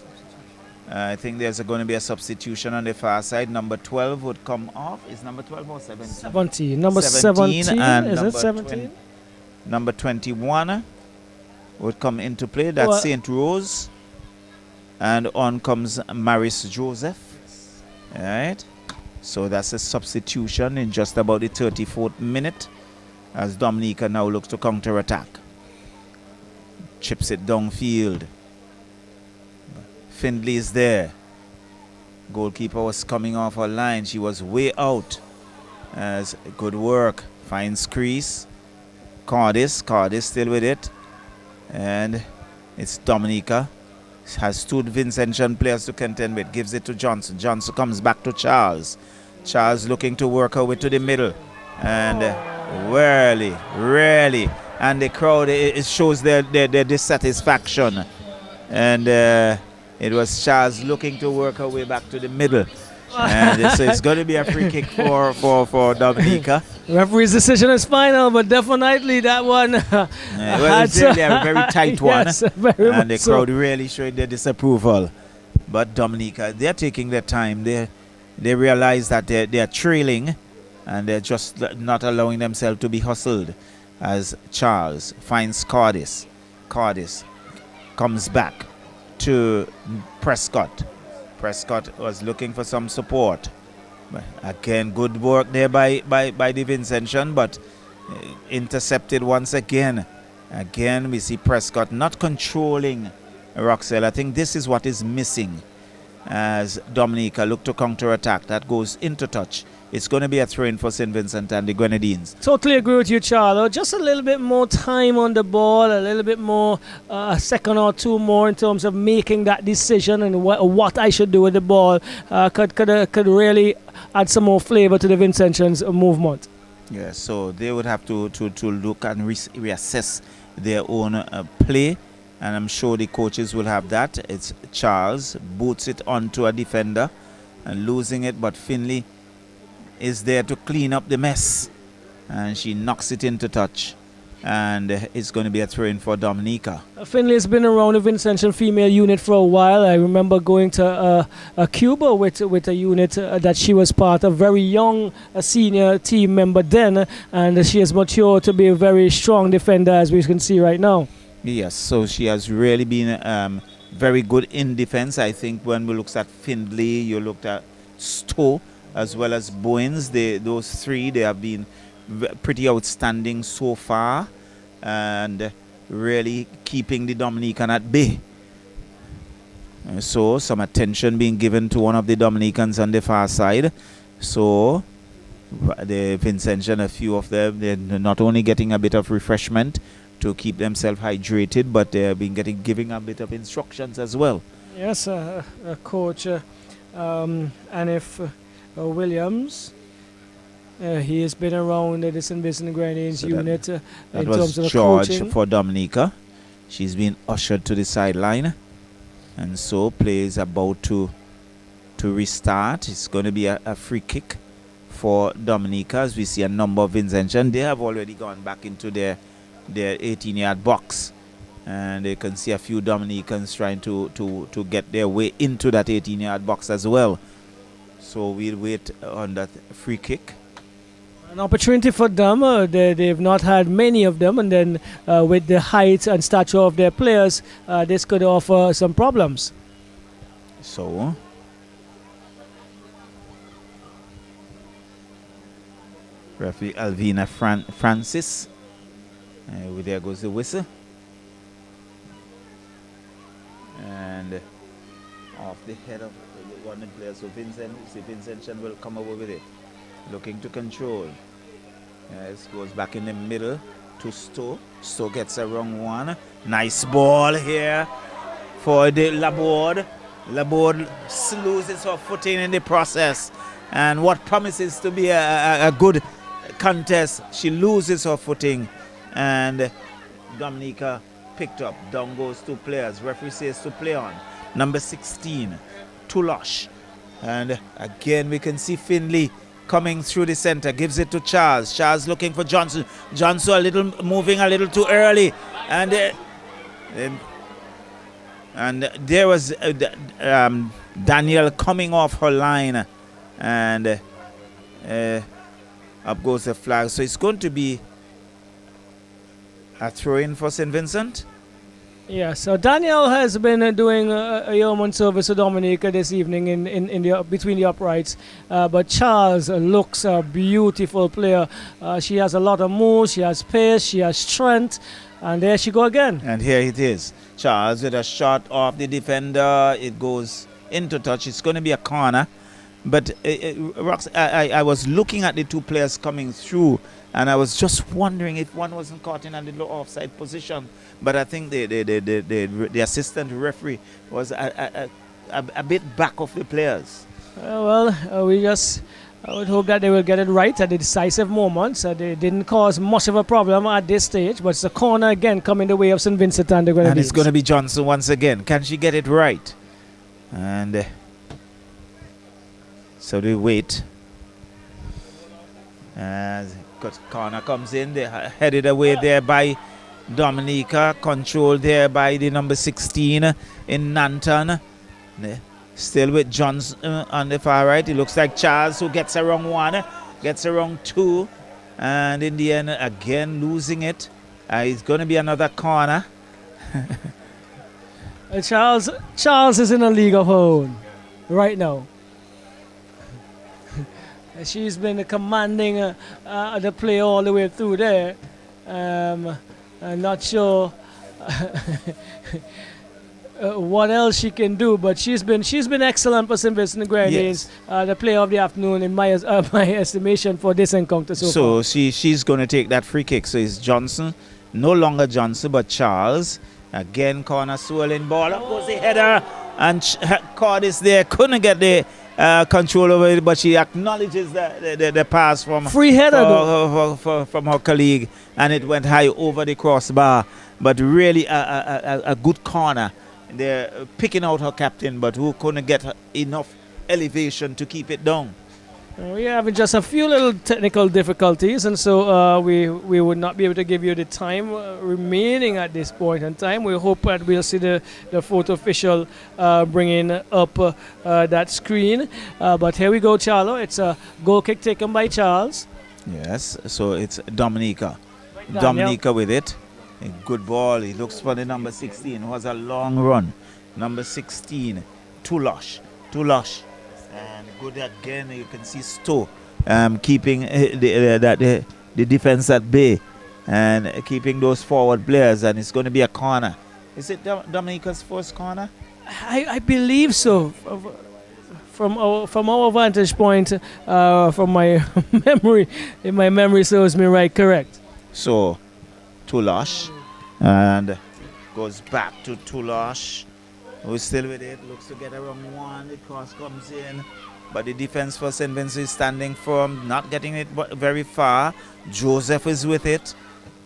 I think there's going to be a substitution on the far side. Number 12 would come off. Is number 12 or 17? 17. Number 17. And Is it number 17? Number 21 would come into play. That's St. Rose. And on comes Maris Joseph. All right. So that's a substitution in just about the 34th minute as Dominica now looks to counter-attack. Chips it downfield. Findlay is there. Goalkeeper was coming off her line. She was way out. As good work. Finds crease. Cardis still with it. And it's Dominica. Has two Vincentian players to contend with. Gives it to Johnson. Johnson comes back to Charles. Charles looking to work her way to the middle. And really. And the crowd, it shows their dissatisfaction. And it was Charles looking to work her way back to the middle. And so it's going to be a free kick for Dominica. Referee's decision is final, but definitely that one. It's really a very tight one. Yes, very and the much crowd so. really showed their disapproval. But Dominica, they're taking their time. They realize that they're trailing and they're just not allowing themselves to be hustled. As Charles finds Cardis. Cardis comes back to Prescott. Prescott was looking for some support. But again, good work there by the Vincentian, but intercepted once again. Again, we see Prescott not controlling Roxelle. I think this is what is missing as Dominica look to counter-attack. That goes into touch. It's going to be a throw-in for St. Vincent and the Grenadines. Totally agree with you, Charlo. Just a little bit more time on the ball, a little bit more, a second or two more in terms of making that decision and what I should do with the ball could really add some more flavor to the Vincentians' movement. Yeah, so they would have to look and reassess their own play, and I'm sure the coaches will have that. It's Charles boots it onto a defender and losing it, but Finlay is there to clean up the mess, and she knocks it into touch, and it's going to be a throw-in for Dominica. Finlay has been around the Vincentian female unit for a while. I remember going to Cuba with a unit that she was part of, very young senior team member then, and she has matured to be a very strong defender, as we can see right now. Yes, so she has really been very good in defense. I think when we looked at Findlay, you looked at Stowe, as well as Bowens, those three, they have been pretty outstanding so far and really keeping the Dominican at bay. So some attention being given to one of the Dominicans on the far side. So the Vincentian, a few of them, they're not only getting a bit of refreshment to keep themselves hydrated, but they've been giving a bit of instructions as well. Yes, Coach Anif Williams. He has been around the St. Vincent Grenadines So unit that in was terms of the George coaching. for Dominica. She's been ushered to the sideline, and so play is about to restart. It's going to be a free kick for Dominica, as we see a number of Vincentian. They have already gone back into their 18-yard box, and you can see a few Dominicans trying to get their way into that 18-yard box as well. So we'll wait on that free kick. An opportunity for them. They've not had many of them, and then with the height and stature of their players, this could offer some problems. So referee Alvina Francis. There goes the whistle. And off the head of one of the players. So Vincent will come over with it. Looking to control. Yes, goes back in the middle to Stowe. Stowe gets a wrong one. Nice ball here for the Laborde. Laborde loses her footing in the process. And what promises to be a good contest, she loses her footing. And Dominica picked up. Down goes two players. Referee says to play on. Number 16, Tulosh. And again, we can see Finlay coming through the center, gives it to Charles. Charles looking for Johnson. Johnson moving a little too early, and there was Danielle coming off her line, and up goes the flag. So it's going to be a throw-in for St. Vincent. Yeah, so Daniel has been doing a yeoman service to Dominica this evening in the between the uprights, but Charles looks a beautiful player. She has a lot of moves, she has pace, she has strength, and there she go again. And here it is. Charles with a shot off the defender. It goes into touch. It's going to be a corner. But I was looking at the two players coming through, and I was just wondering if one wasn't caught in a little offside position. But I think the assistant referee was a bit back of the players. I would hope that they will get it right at the decisive moments. They didn't cause much of a problem at this stage, but it's a corner again coming the way of St. Vincent and the Grenadines. And it's going to be Johnson once again. Can she get it right? And so they wait. As corner comes in, they headed away there by Dominica, controlled there by the number 16 in Nanton. Still with Johnson on the far right. It looks like Charles, who gets around one, gets around two, and in the end again losing it. It's going to be another corner. Charles is in a league of her own right now. She's been commanding the play all the way through there. I'm not sure what else she can do, but she's been excellent for St. Vincent Grenadines. Yes. The player of the afternoon in my estimation for this encounter so far. She's going to take that free kick. So it's Johnson, no longer Johnson, but Charles. Again, corner swirling ball. Up goes the header, and Cordis there couldn't get the control over it, but she acknowledges the pass from free header from her colleague, and it went high over the crossbar. But really a good corner. They're picking out her captain, but who couldn't get enough elevation to keep it down. We're having just a few little technical difficulties, and so we would not be able to give you the time remaining at this point in time. We hope that we'll see the photo official bringing up that screen. But here we go, Charlo. It's a goal kick taken by Charles. Yes, so it's Dominica. Dominica with it. A good ball. He looks for the number 16. It was a long run. Number 16, Tulosh. And good again. You can see Stowe keeping the defense at bay and keeping those forward players. And it's going to be a corner. Is it Dominica's first corner? I believe so. From our vantage point, from my memory, if my memory serves me right, correct. So, Tulosh, and goes back to Tulosh, who's still with it, looks to get around one, the cross comes in, but the defense for St. Vincent is standing firm, not getting it very far. Joseph is with it,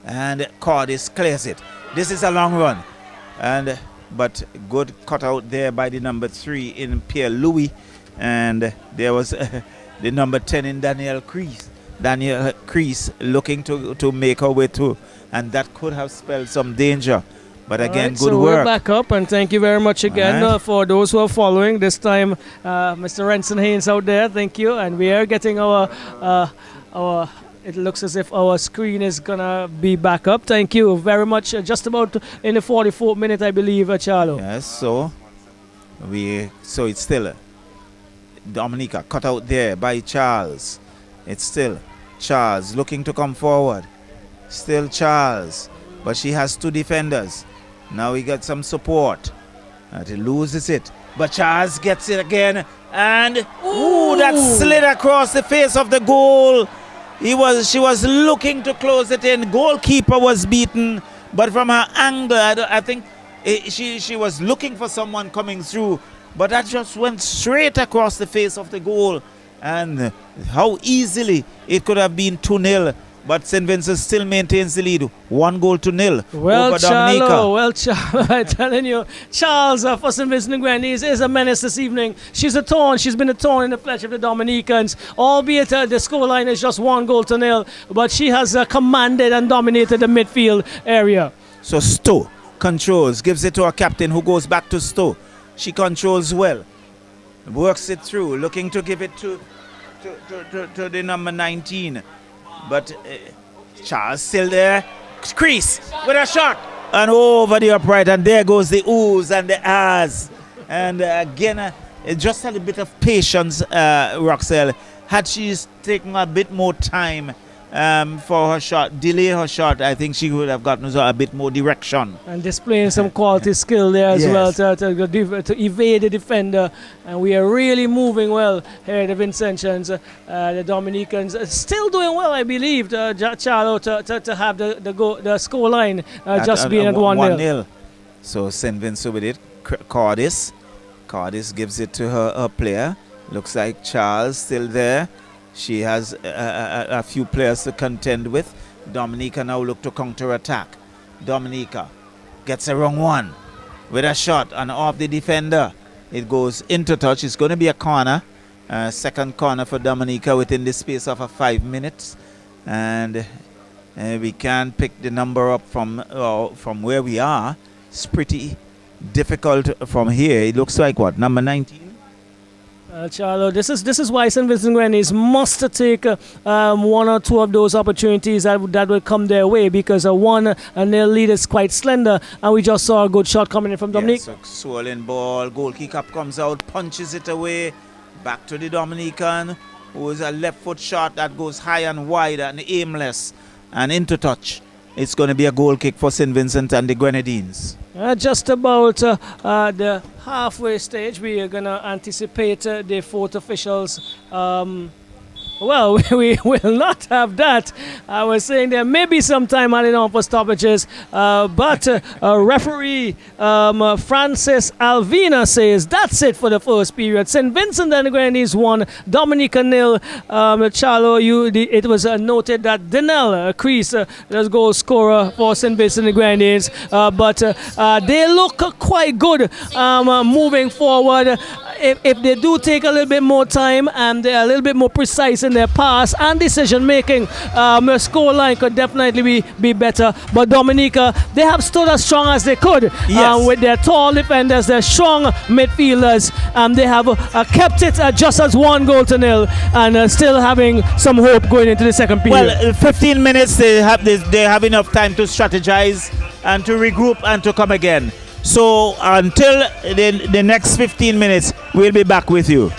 and Cordis clears it. This is a long run, but good cut out there by the number 3 in Pierre Louis, and there was the number 10 in Danielle Crease looking to make her way through, and that could have spelled some danger. But again, good so work. We're back up, and thank you very much again for those who are following. This time, Mr. Renson Haynes out there, thank you. And we are getting our it looks as if our screen is gonna be back up. Thank you very much. Just about in the 44th minute, I believe, Charlo. Yes, so it's still Dominica cut out there by Charles. It's still Charles looking to come forward. Still Charles, but she has 2 defenders. Now he got some support. And he loses it. But Charles gets it again. And that slid across the face of the goal. She was looking to close it in. Goalkeeper was beaten. But from her angle, I think she was looking for someone coming through. But that just went straight across the face of the goal. And how easily it could have been 2-0. but St. Vincent still maintains the lead. 1-0 Well, over Dominica. Charlo, I'm telling you, Charles for St. Vincent and Grenadines is a menace this evening. She's been a thorn in the flesh of the Dominicans, albeit the scoreline is just 1-0, but she has commanded and dominated the midfield area. So Stowe controls, gives it to her captain who goes back to Stowe. She controls well, works it through, looking to give it to the number 19. But Charles still there. Crease with a shot. And over the upright. And there goes the oohs and the ahs. And again, just a little bit of patience, Roxelle. Had she taken a bit more time for her shot, delay her shot, I think she would have gotten a bit more direction. And displaying some quality skill there as well to evade the defender. And we are really moving well here, the Vincentians. The Dominicans still doing well, I believe, Charlo, to have the score line just being at 1-0. So St. Vincent with it. Cardis gives it to her player. Looks like Charles still there. She has a few players to contend with. Dominica now look to counter-attack. Dominica gets a wrong one with a shot and off the defender. It goes into touch. It's going to be a corner. Second corner for Dominica within the space of 5 minutes. And we can't pick the number up from where we are. It's pretty difficult from here. It looks like what? Number 19? Charlo, this is why St. Vincent Grenadines must take one or two of those opportunities that will come their way, because and their lead is quite slender, and we just saw a good shot coming in from Dominica. Yes, a swollen ball, goalkeeper comes out, punches it away, back to the Dominican, who is a left foot shot that goes high and wide and aimless and into touch. It's going to be a goal kick for St. Vincent and the Grenadines. Just about the halfway stage, we are going to anticipate the fourth officials. Well, we will not have that. I was saying there may be some time added on for stoppages, but referee Francis Alvina says that's it for the first period. St. Vincent and the Grenadines 1, Dominica 0. Charlo, it was noted that Denell Crease, the goal scorer for St. Vincent and the Grenadines, but they look quite good moving forward. If they do take a little bit more time and they're a little bit more precise in their pass and decision making, the score line could definitely be better. But Dominica, they have stood as strong as they could with their tall defenders, their strong midfielders, and they have kept it just as 1-0 and still having some hope going into the second period. Well, 15 minutes they have enough time to strategize and to regroup and to come again. So until the next 15 minutes, we'll be back with you.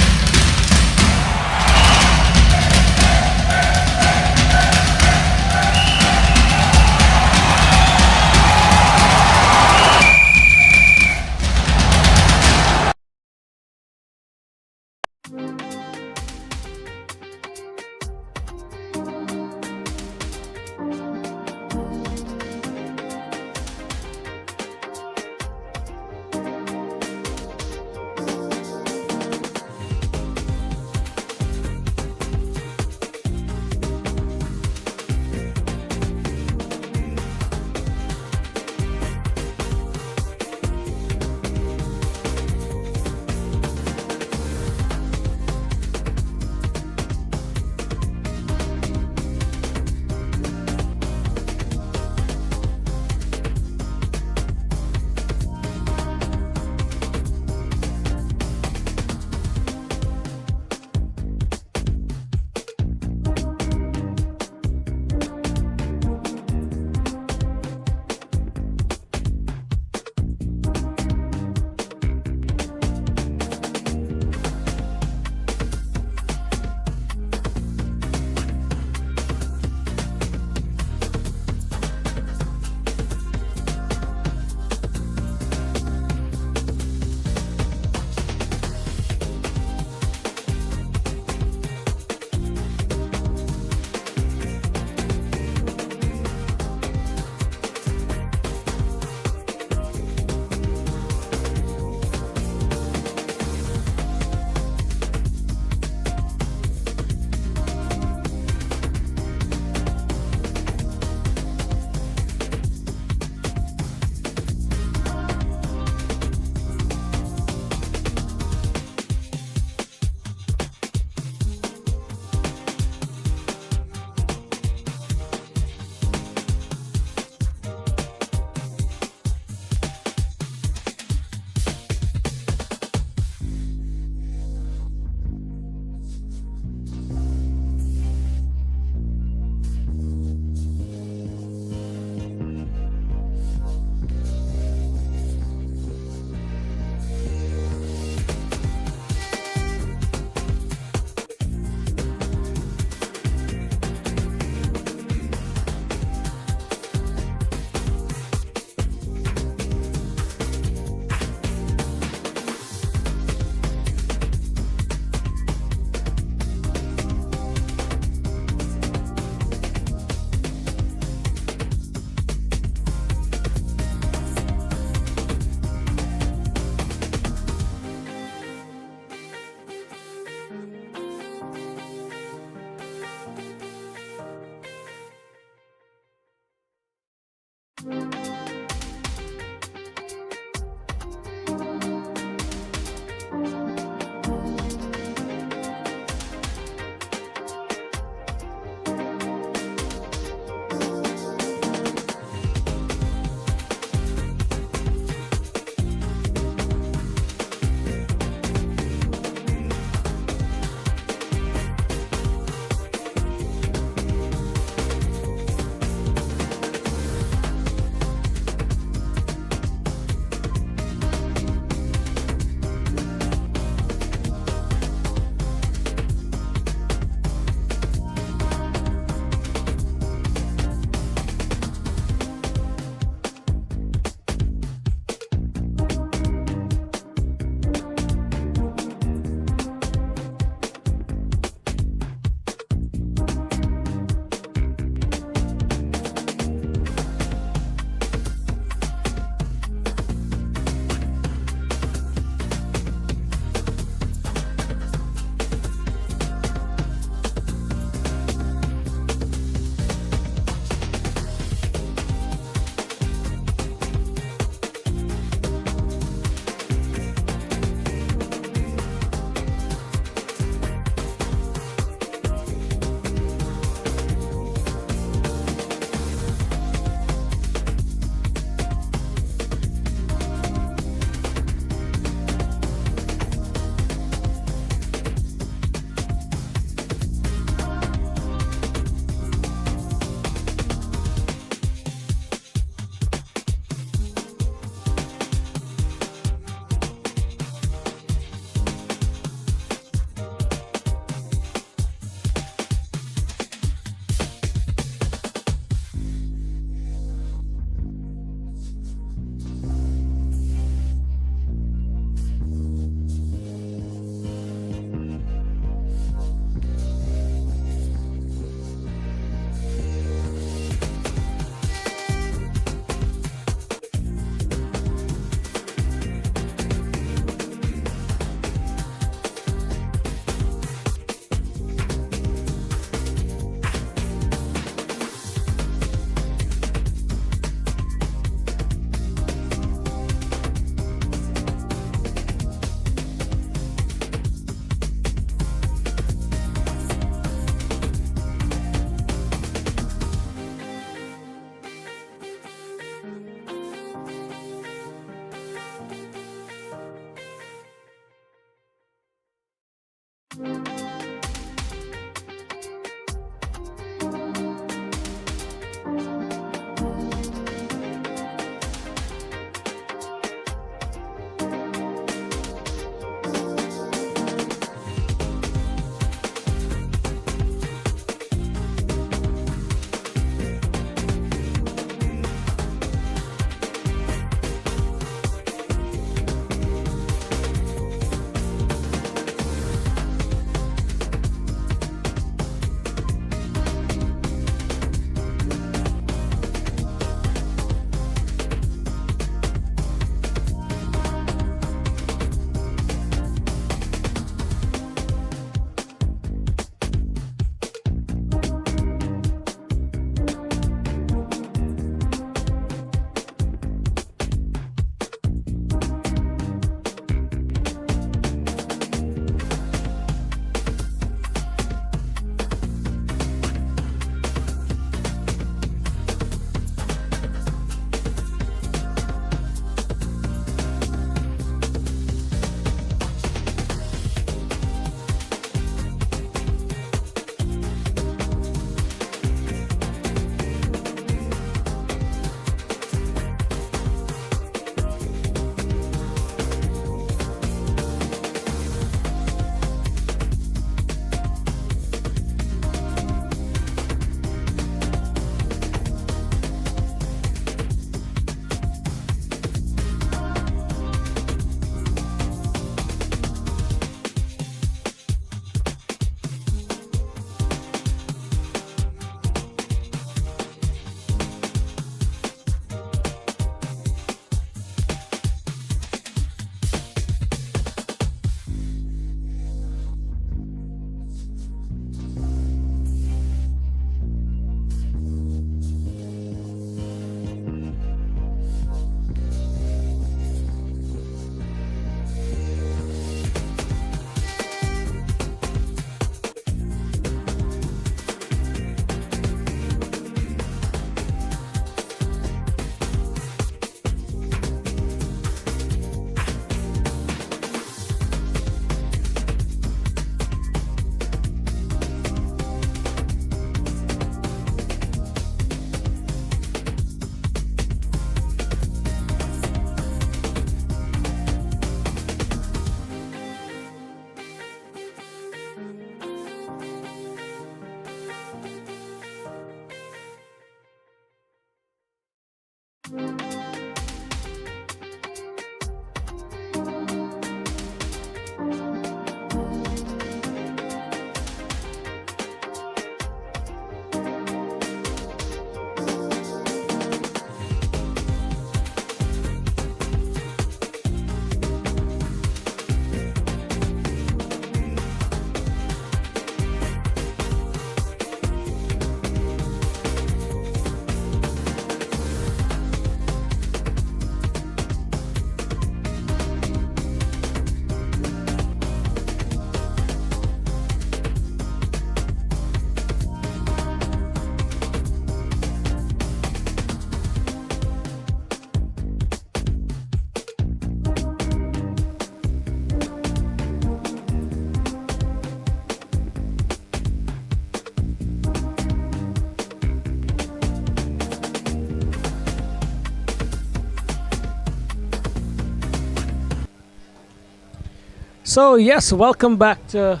So yes, welcome back to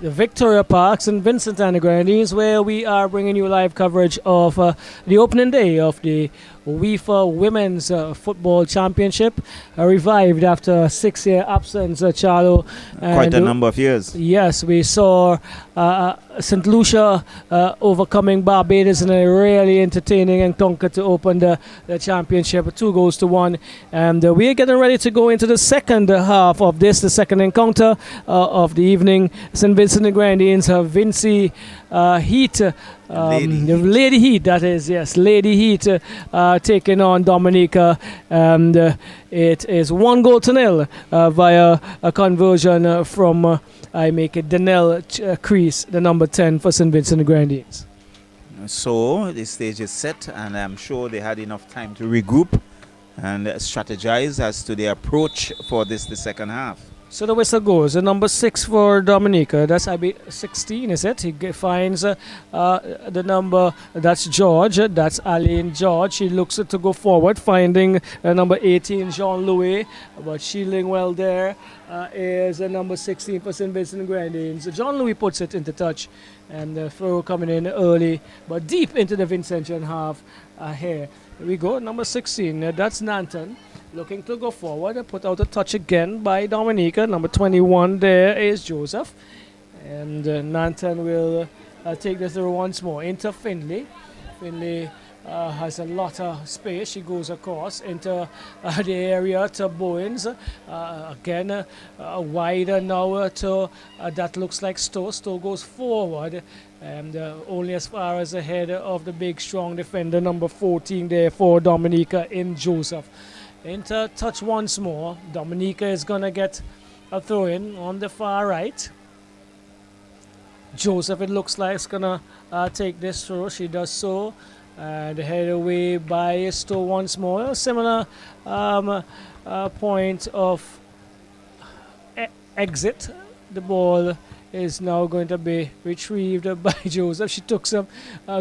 the Victoria Park, St. Vincent and the Grenadines, where we are bringing you live coverage of the opening day of the Wifa Women's Football Championship, revived after a 6-year absence, Charlo. Quite a number of years. Yes, we saw St. Lucia overcoming Barbados in a really entertaining encounter to open the championship, 2-1. And we are getting ready to go into the second half of this, the second encounter of the evening. St. Vincent and Grenadines have Vinci Heat. Lady Heat, that is, yes. Lady Heat taking on Dominica, and it is 1-0 via a conversion from I make it Danelle Crease, the number 10 for St. Vincent and Grenadines. So the stage is set, and I'm sure they had enough time to regroup and strategize as to their approach for the second half. So the whistle goes. The number 6 for Dominica. That's I be 16, is it? Finds the number. That's George. That's Aline George. She looks to go forward, finding number 18 Jean Louis, but shielding well there is number 16 for St. Vincent Grenadines. Jean Louis puts it into touch, and the throw coming in early, but deep into the Vincentian half here. Here we go. Number 16. That's Nanton. Looking to go forward, put out a touch again by Dominica. Number 21 there is Joseph. And Nanton will take the throw once more into Finley. Finley has a lot of space. She goes across into the area to Bowens. Again, wider now to that looks like Stowe. Stowe goes forward and only as far as ahead of the big strong defender, number 14 there for Dominica in Joseph. Into touch once more. Dominica is going to get a throw in on the far right. Joseph, it looks like, is going to take this throw. She does so. And head away by Stowe once more. A similar point of exit. The ball is now going to be retrieved by Joseph. She took some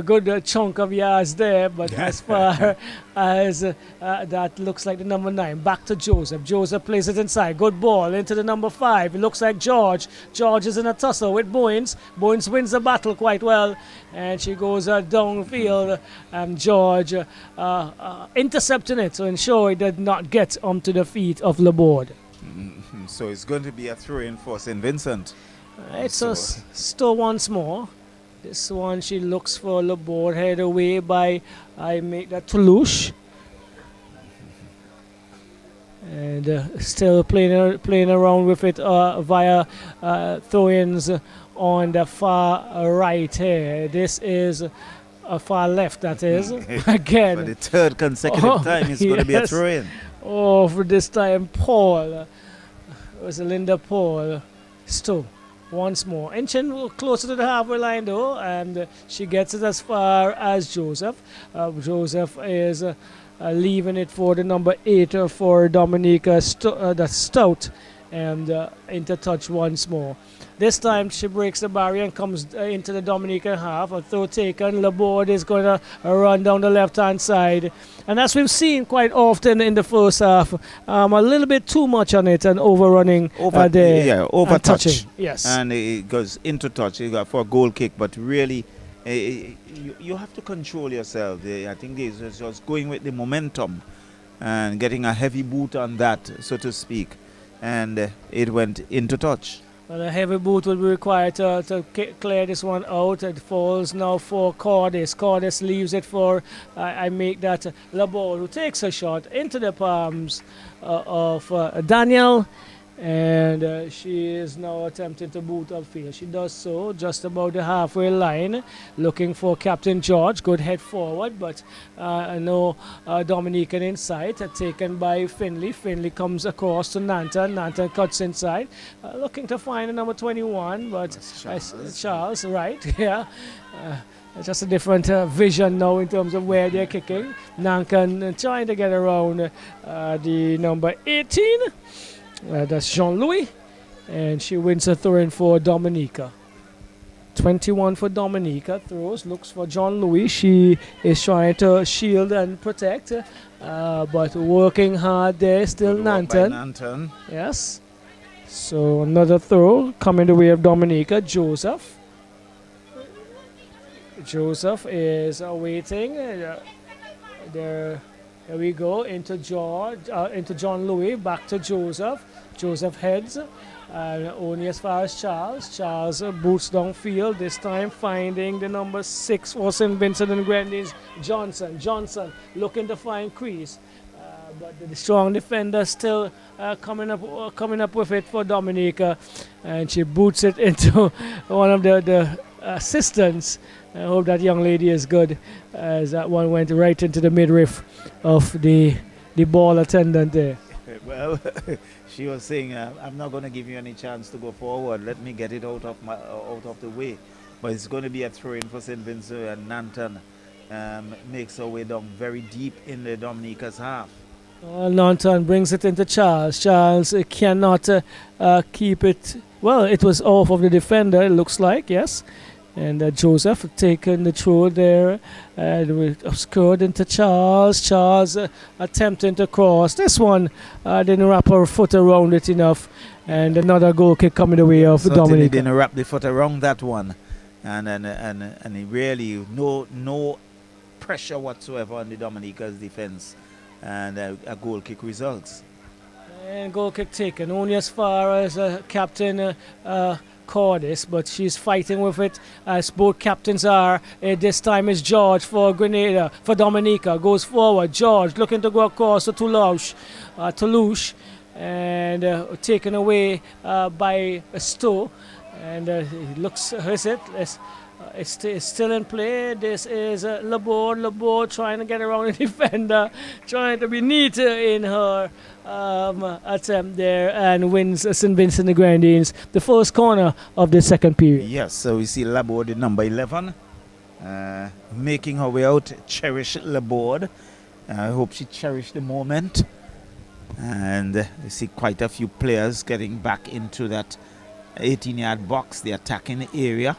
good chunk of yards there, but as far as that looks like the number 9. Back to Joseph. Joseph plays it inside. Good ball into the number 5. It looks like George. George is in a tussle with Bowens. Bowens wins the battle quite well, and she goes downfield, and George intercepting it to ensure it did not get onto the feet of Laborde. So it's going to be a throw-in for St. Vincent. It's a Stowe once more. This one she looks for Laborde, head away by I make that Toulouche. And still playing around with it via throw-ins on the far right here. This is far left, that is. Again. For the third consecutive time, it's going to be a throw-in. Oh, for this time, Paul. It was Linda Paul. Stowe. Once more, inching closer to the halfway line though, and she gets it as far as Joseph. Joseph is leaving it for the number 8 for Dominica, that's Stout, and into touch once more. This time she breaks the barrier and comes into the Dominican half. A throw taken. Laborde is going to run down the left-hand side. And as we've seen quite often in the first half, a little bit too much on it and overrunning there. Yeah, over touching. Yes. And it goes into touch for a goal kick. But really, you have to control yourself. I think it's just going with the momentum and getting a heavy boot on that, so to speak. And it went into touch. Well, a heavy boot will be required to clear this one out. It falls now for Cordis. Cordis leaves it for, I make that, Laborde, who takes a shot into the palms of Daniel. And she is now attempting to boot upfield. She does so just about the halfway line, looking for Captain George. Good head forward, but no Dominican inside. Taken by Finley. Finley comes across to Nanton. Nanton cuts inside, looking to find a number 21, but Charles, right? Yeah. Just a different vision now in terms of where they're kicking. Nanton trying to get around the number 18. That's Jean-Louis, and she wins a throw-in for Dominica. 21 for Dominica, throws, looks for Jean-Louis. She is trying to shield and protect, but working hard there, still Nanton. Yes. So another throw coming the way of Dominica. Joseph is awaiting. There we go, into Jean-Louis, back to Joseph. Joseph heads, only as far as Charles. Charles boots downfield, this time finding the number 6 for St. Vincent and Grenadines, Johnson. Johnson looking to find crease, but the strong defender still coming up with it for Dominica, and she boots it into one of the assistants. I hope that young lady is good, as that one went right into the midriff of the ball attendant there. Well, she was saying, I'm not going to give you any chance to go forward. Let me get it out of the way. But it's going to be a throw-in for St. Vincent, and Nanton makes her way down very deep in the Dominica's half. Nanton brings it into Charles. Charles cannot keep it. Well, it was off of the defender, it looks like, yes. And Joseph taking the throw there and scored into Charles. Charles attempting to cross. This one didn't wrap her foot around it enough. And another goal kick coming the way of Certainly Dominica. didn't wrap the foot around that one. And he really, no pressure whatsoever on the Dominica's defense. And a goal kick results. And goal kick taken only as far as Captain Cordis, but she's fighting with it as both captains are. This time is George for Grenada, for Dominica. Goes forward. George looking to go across to Toulouche, and taken away by Stowe. And it looks, is it? It's still in play. This is Laborde. Laborde trying to get around the defender, trying to be neat in her attempt there, and wins St. Vincent the Grenadines the first corner of the second period. Yes, so we see Laborde, number 11, making her way out. Cherish Laborde. I hope she cherished the moment. And you see quite a few players getting back into that 18-yard box, the attacking area.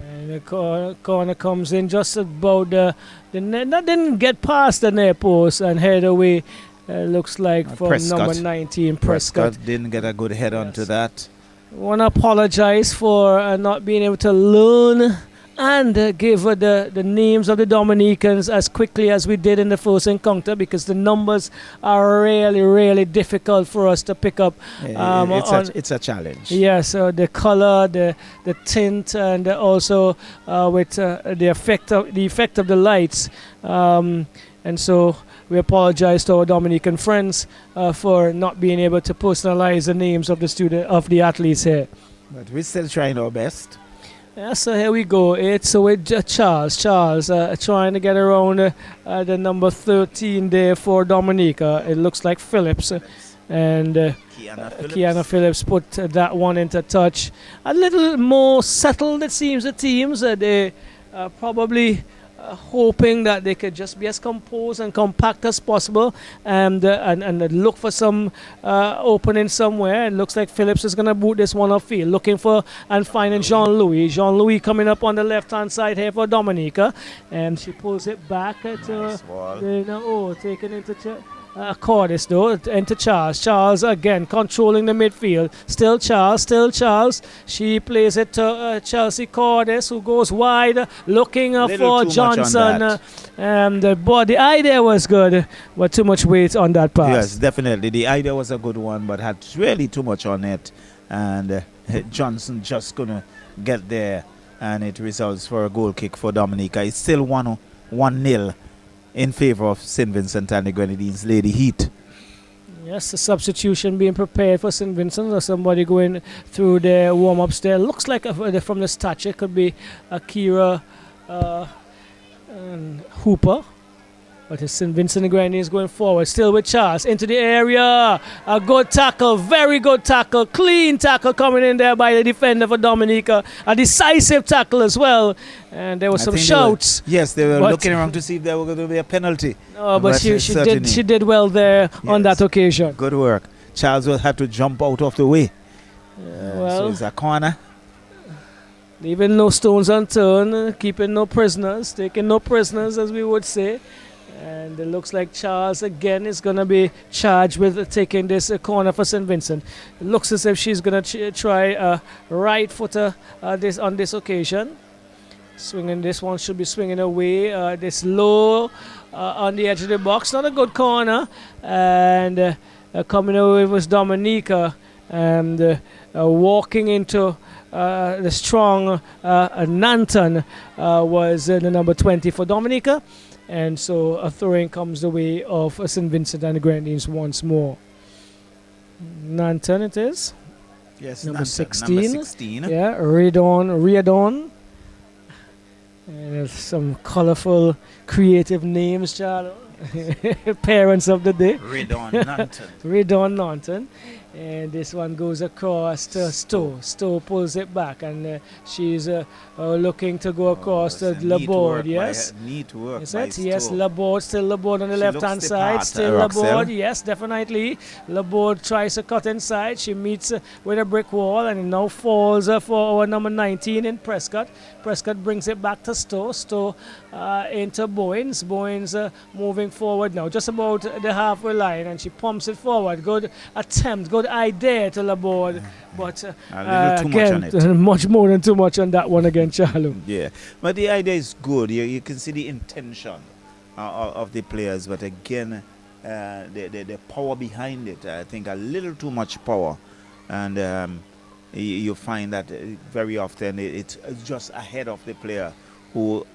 And the corner comes in just about the net. That didn't get past the net post and head away. Looks like from Prescott. number 19, Prescott. Didn't get a good head onto that. Want to apologize for not being able to learn and give the names of the Dominicans as quickly as we did in the first encounter, because the numbers are really, really difficult for us to pick up. It's a challenge. Yes, the color, the tint, and also with the effect of the lights. And so we apologize to our Dominican friends for not being able to personalize the names of the athletes here. But we're still trying our best. Yeah, so here we go. It's with Charles. Charles trying to get around the number 13 there for Dominica. It looks like Phillips. And Kiana Phillips put that one into touch. A little more settled, it seems, the teams. They probably hoping that they could just be as composed and compact as possible, and look for some opening somewhere. It looks like Phillips is going to boot this one upfield, looking for and finding Jean-Louis. Jean-Louis coming up on the left-hand side here for Dominica, and she pulls it back to taken into Cordis though, into Charles. Charles again controlling the midfield. Still Charles. She plays it to Chelsea Cordis, who goes wide, looking for Johnson. The idea was good, but too much weight on that pass. Yes, definitely. The idea was a good one, but had really too much on it. And Johnson just gonna get there, and it results for a goal kick for Dominica. It's still 1-0. In favor of St. Vincent and the Grenadines Lady Heat. Yes, the substitution being prepared for St. Vincent, or somebody going through their warm-ups there. Looks like from the stature could be Akira Hooper. But it's St. Vincent and Grenadines going forward. Still with Charles into the area. A good tackle, very good tackle, clean tackle coming in there by the defender for Dominica. A decisive tackle as well. And there were some shouts. They were looking around to see if there was going to be a penalty. No, but she did well there on that occasion. Good work. Charles will have to jump out of the way. So it's a corner. Leaving no stones unturned, keeping no prisoners, taking no prisoners, as we would say. And it looks like Charles again is going to be charged with taking this corner for St. Vincent. It looks as if she's going to try right footer on this occasion. Swinging this one, should be swinging away. This low on the edge of the box. Not a good corner. And coming away was Dominica. And walking into the strong Nanton was the number 20 for Dominica. And so a throw-in comes the way of St. Vincent and the Grenadines once more. Nanton it is. Yes, number Nanton, 16. Number 16. Yeah, Riadon. And there's some colorful, creative names, Charles. Parents of the day. Redon Nanton. Redon Nanton. And this one goes across to Stowe. Stowe pulls it back, and she's looking to go across to Laborde. Yes. Neat work. Is by it? Yes, Stowe. Laborde, still Laborde on the She left-hand looks the side. part, Still Roxelle. Laborde, yes, definitely. Laborde tries to cut inside. She meets with a brick wall, and it now falls for our number 19 in Prescott. Prescott brings it back to Stowe. Stowe into Bowens. Bowens moving forward now, just about the halfway line, and she pumps it forward. Good attempt, good idea to Laborde, but a little too much again, on it. much more than too much on that one again, Charlo. Yeah, but the idea is good. You can see the intention of the players, but again, the power behind it, I think a little too much power. And you find that very often it's just ahead of the player who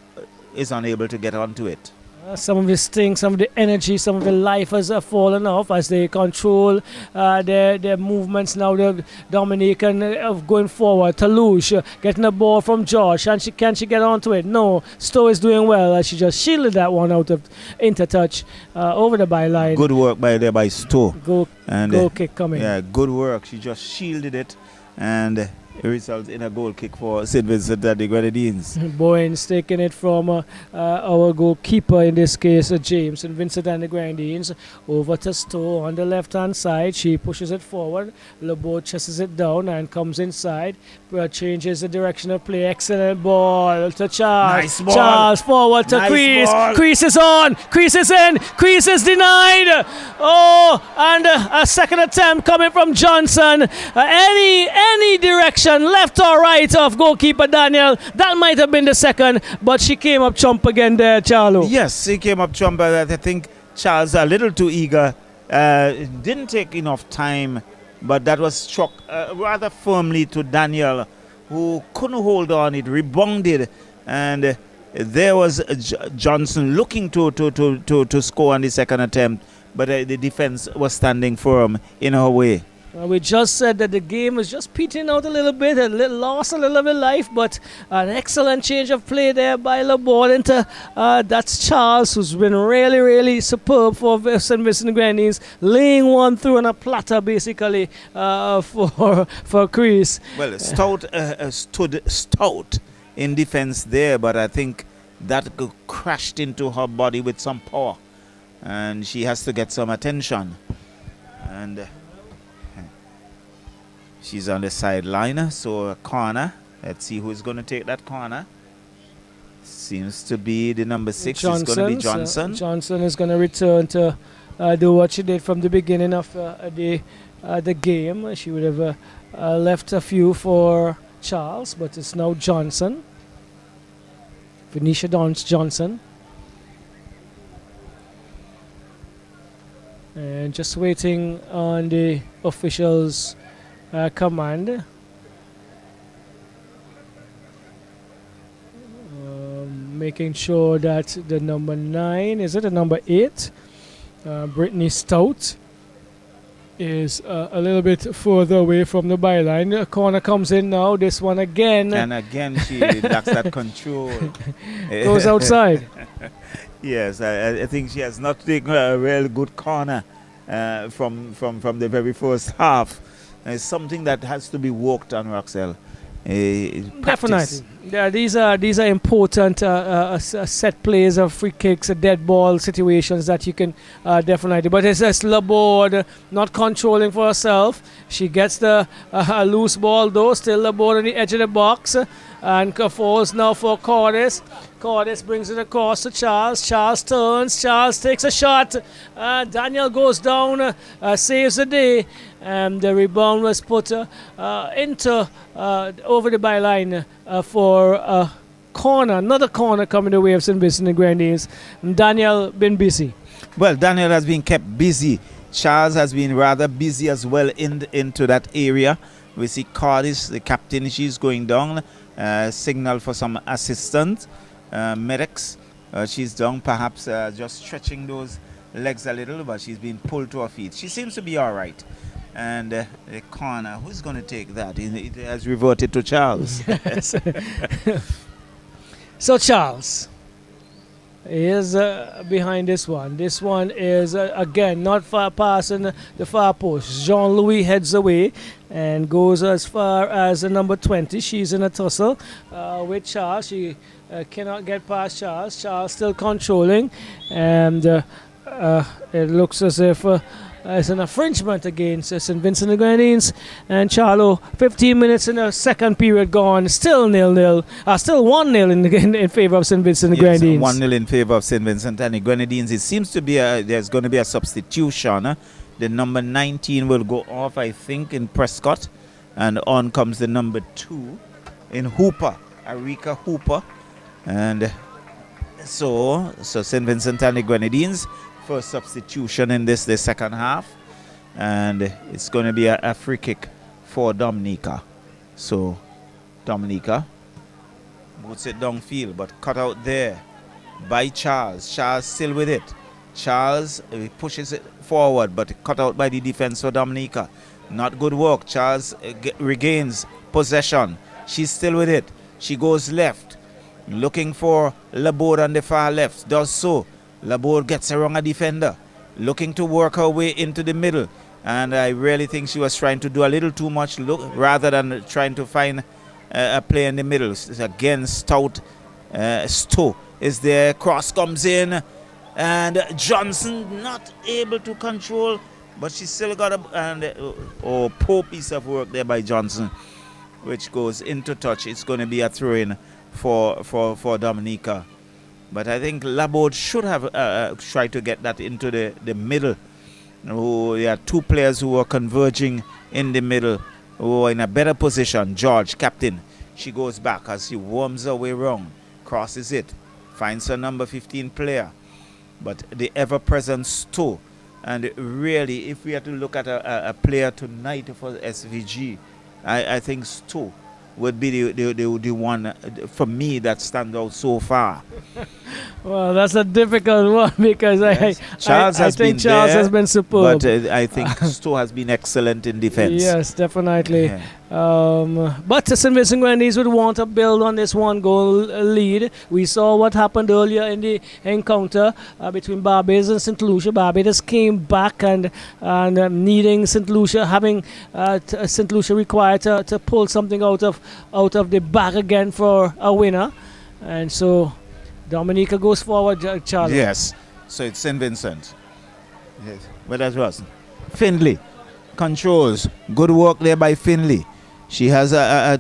is unable to get onto it. Some of the sting, some of the energy, some of the life has fallen off as they control their movements now. The Dominican of going forward. Toulouse getting the ball from Josh, and can she get onto it? No. Stowe is doing well. She just shielded that one out of intertouch over the byline. Good work by Stowe. Goal kick coming. Yeah, good work. She just shielded it, and it results in a goal kick for St. Vincent and the Grenadines. Bowens taking it from our goalkeeper, in this case James. St. Vincent and the Grenadines over to Stowe on the left hand side. She pushes it forward. Laborde chases it down and comes inside. Changes the direction of play. Excellent ball to Charles. Nice ball. Charles forward to Nice Crease. ball. Crease is on. Crease is in. Crease is denied. Oh, and a second attempt coming from Johnson. Any direction, left or right, of goalkeeper Daniel. That might have been the second, but she came up chump again there, Charlo. Yes, he came up trump, but I think Charles a little too eager. Didn't take enough time, but that was struck rather firmly to Daniel, who couldn't hold on. It rebounded, and there was Johnson looking to score on the second attempt, but the defense was standing firm in her way. We just said that the game was just petering out a little bit, lost a little bit of life, but an excellent change of play there by Laborde into that's Charles, who's been really, really superb for St. Vincent Grenadines, laying one through on a platter basically for Chris. Well, Stout stood stout in defense there, but I think that crashed into her body with some power, and she has to get some attention. And she's on the sideline, so a corner. Let's see who's going to take that corner. Seems to be the number 6. It's going to be Johnson. Johnson is going to return to do what she did from the beginning of the game. She would have left a few for Charles, but it's now Johnson. Venetia Johnson. And just waiting on the officials' command. Making sure that the number 9, is it the number 8? Brittany Stout is a little bit further away from the byline. A corner comes in now. This one again. And again, she lacks that control. Goes outside. Yes, I think she has not taken a real good corner from the very first half. It's something that has to be worked on, Roxelle. Definitely. Yeah, these are important set plays of free kicks, dead ball situations that you can definitely. But it's just Laborde not controlling for herself. She gets the loose ball though. Still Laborde on the edge of the box, and falls now for Cordes. Cordes brings it across to Charles. Charles turns. Charles takes a shot. Daniel goes down, saves the day, and the rebound was put into over the byline for a corner. Another corner coming the way of St. Vincent and Grenadines. Daniel been busy. Well, Daniel has been kept busy. Charles has been rather busy as well into that area. We see Cardis, the captain, she's going down. Signal for some assistance. Medics, she's down, perhaps just stretching those legs a little, but she's been pulled to her feet. She seems to be all right. And the corner, who's going to take that? It has reverted to Charles. So Charles, is behind this one. This one is again not far passing the far post. Jean-Louis heads away and goes as far as the number 20. She's in a tussle with Charles. She cannot get past Charles. Charles still controlling, and it looks as if it's an infringement against St. Vincent and Grenadines. And Charlo, 15 minutes in the second period gone, still 0-0. Still 1-0 in favor of St. Vincent and Grenadines. 1-0 in favor of St. Vincent and the Grenadines. It seems to be there's going to be a substitution. The number 19 will go off, I think, in Prescott. And on comes the number 2 in Hooper, Arika Hooper. And so St. Vincent and the Grenadines, first substitution in the second half, and it's going to be a free kick for Dominica. So Dominica moves it downfield, but cut out there by Charles. Charles still with it. Charles pushes it forward, but cut out by the defense for Dominica. Not good work. Charles regains possession. She's still with it. She goes left, looking for Laborde on the far left. Does so. Laborde gets around a defender, looking to work her way into the middle. And I really think she was trying to do a little too much rather than trying to find a play in the middle. Again, stout Stowe is there. Cross comes in. And Johnson not able to control, but she still got a poor piece of work there by Johnson, which goes into touch. It's going to be a throw-in for Dominica. But I think Laborde should have tried to get that into the middle. There are two players who are converging in the middle, who are in a better position. George, captain, she goes back as she worms her way wrong, crosses it, finds her number 15 player. But the ever-present Stowe. And really, if we had to look at a player tonight for SVG, I think Stowe would be the one for me that stands out so far. Well, that's a difficult one because yes. I think Charles has been superb. But I think Stowe has been excellent in defense. Yes, definitely. Yeah. But St. Vincent Grenadines would want to build on this one-goal lead. We saw what happened earlier in the encounter between Barbados and St. Lucia. Barbados came back and needing St. Lucia, having St. Lucia required to pull something out of the bag again for a winner. And so Dominica goes forward, Charlie. Yes. So it's St. Vincent. Yes. But that was Findlay controls. Good work there by Findlay. She has a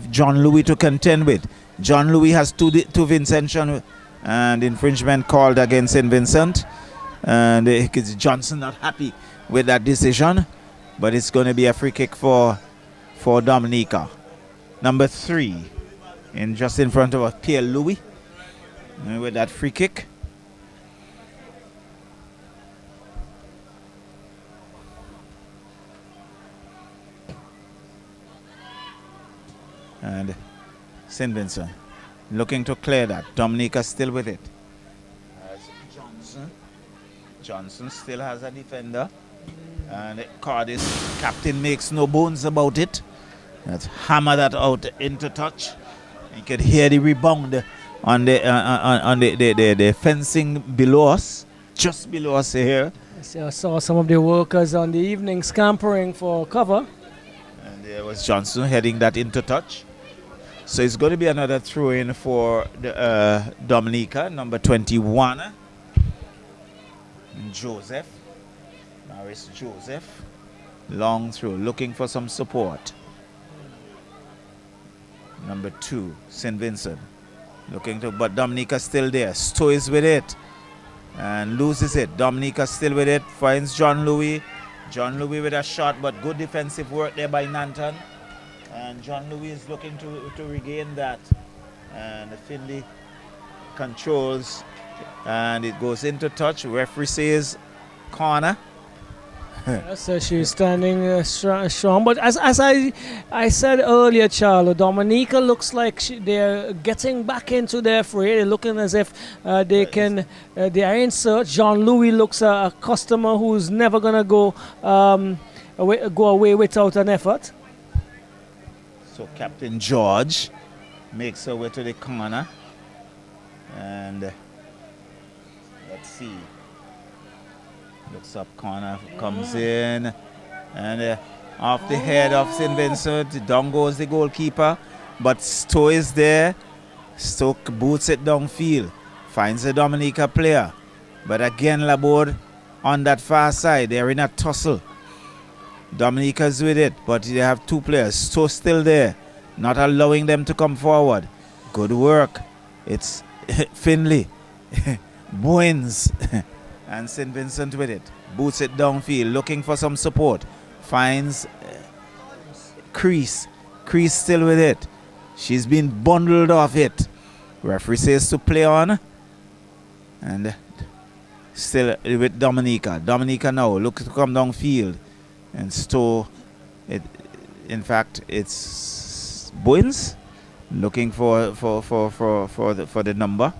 John Louis to contend with. John Louis has two Vincentian and infringement called against St. Vincent. And Johnson not happy with that decision. But it's going to be a free kick for Dominica. Number 3. Just in front of us, Pierre Louis. With that free kick. And St. Vincent looking to clear that. Dominica still with it. Johnson still has a defender. And Cardiff captain makes no bones about it. Let's hammer that out into touch. You could hear the rebound on the fencing below us, just below us here. So I saw some of the workers on the evening scampering for cover. And there was Johnson heading that into touch. So it's going to be another throw-in for the, Dominica, number 21. Joseph. Maris Joseph. Long throw, looking for some support. Number 2, St. Vincent. But Dominica still there. Stowe is with it. And loses it. Dominica still with it. Finds John Louis. John Louis with a shot, but good defensive work there by Nanton. And John Louis is looking to regain that. And Findlay controls. And it goes into touch. Referee says corner. So she's standing strong. But as I said earlier, Charlo, Dominica looks like they're getting back into their fray. They're looking as if they are in search. Jean-Louis looks a customer who's never going to go away without an effort. So Captain George makes her way to the corner. And Let's see. Looks up, corner comes in, and off the head of St. Vincent. Down goes the goalkeeper, but Stowe is there. Stowe boots it downfield, finds the Dominica player, but again Laborde on that far side. They're in a tussle. Dominica's with it, but they have two players. Stowe still there, not allowing them to come forward. Good work. It's Finley, Bowens, and St. Vincent with it. Boots it downfield, looking for some support. Finds Crease. Crease still with it. She's been bundled off it. Referee says to play on. And still with Dominica. Dominica now looks to come downfield. And Stowe, in fact, it's Bowens looking for the number.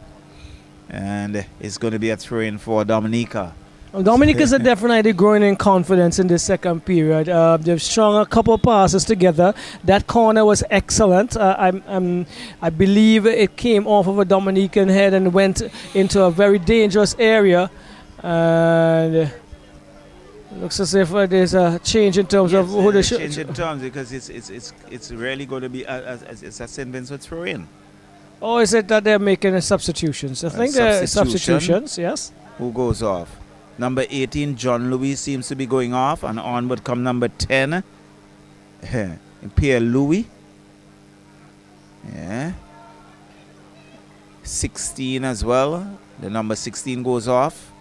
And it's going to be a throw-in for Dominica. Well, Dominica's are definitely growing in confidence in the second period. They've strung a couple of passes together. That corner was excellent. I believe it came off of a Dominican head and went into a very dangerous area. And looks as if there's a change in terms of who they should. Change in terms because it's really going to be it's a St. Vincent throw-in. Or is it that they're making substitutions? I think they're substitutions, yes. Who goes off? Number 18, John Louis, seems to be going off, and on would come number 10, Pierre Louis. Yeah. 16 as well. The number 16 goes off,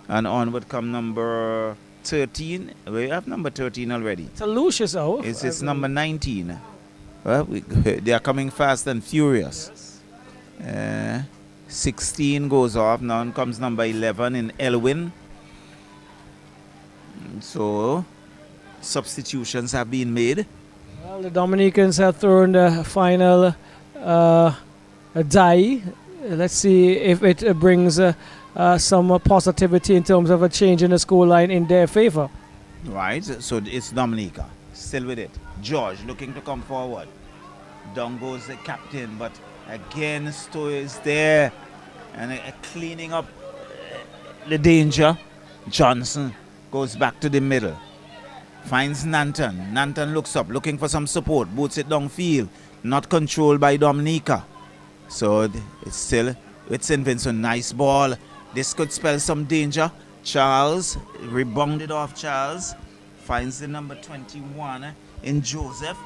and on would come number 13. We have number 13 already. It's a Lucius out. It's number 19. Well, they are coming fast and furious. 16 goes off. Now comes number 11 in Elwin. So substitutions have been made. Well, the Dominicans have thrown the final die. Let's see if it brings some positivity in terms of a change in the scoreline in their favor. Right, so it's Dominica still with it. George looking to come forward. Down goes the captain, but again Stowe is there and cleaning up the danger. Johnson goes back to the middle, finds Nanton. Nanton looks up, looking for some support, boots it downfield, not controlled by Dominica. So it's still with St. Vincent. Nice ball. This could spell some danger. Charles rebounded off. Charles finds the number 21 in Joseph,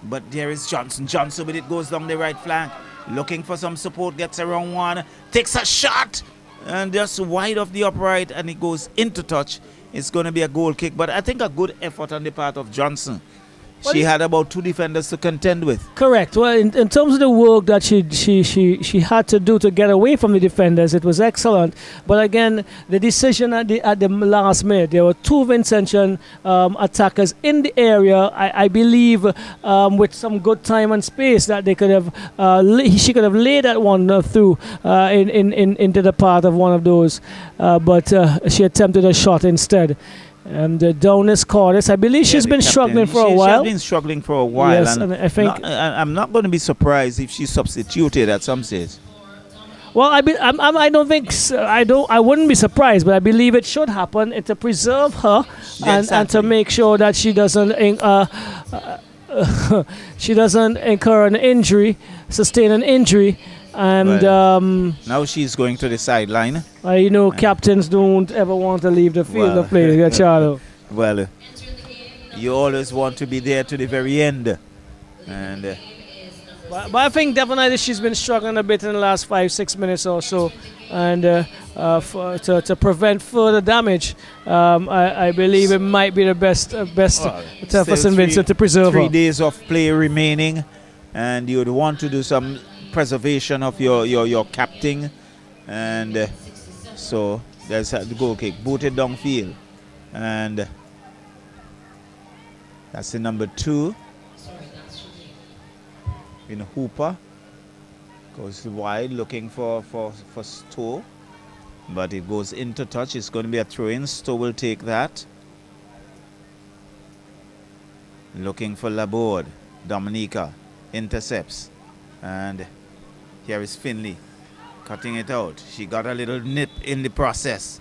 but there is Johnson. Johnson with it goes down the right flank, looking for some support, gets around one, takes a shot, and just wide of the upright, and it goes into touch. It's going to be a goal kick, but I think a good effort on the part of Johnson. She had about two defenders to contend with. Correct. Well, in terms of the work that she had to do to get away from the defenders, it was excellent. But again, the decision at the last minute, there were two Vincentian attackers in the area. I believe with some good time and space that they could have, she could have laid that one through into the path of one of those, but she attempted a shot instead. And Donis Cordis, I believe she's been struggling for a while. She's been struggling for a while. Yes, and I think I'm not going to be surprised if she's substituted at some stage. Well, I don't think I wouldn't be surprised, but I believe it should happen to preserve her and to make sure that she doesn't incur an injury, sustain an injury. And now she's going to the sideline. Captains don't ever want to leave the field of play, Charlo. Well, you always want to be there to the very end. And but I think definitely she's been struggling a bit in the last 5-6 minutes or so, and to prevent further damage, I believe it might be the best for St. Vincent to preserve 3 her. days of play remaining, and you would want to do some preservation of your captain, and so there's the goal kick, booted downfield, and that's the number 2 in Hooper. Goes wide, looking for Stowe, but it goes into touch. It's going to be a throw-in. Stowe will take that. Looking for Laborde. Dominica intercepts, and here is Finley cutting it out. She got a little nip in the process.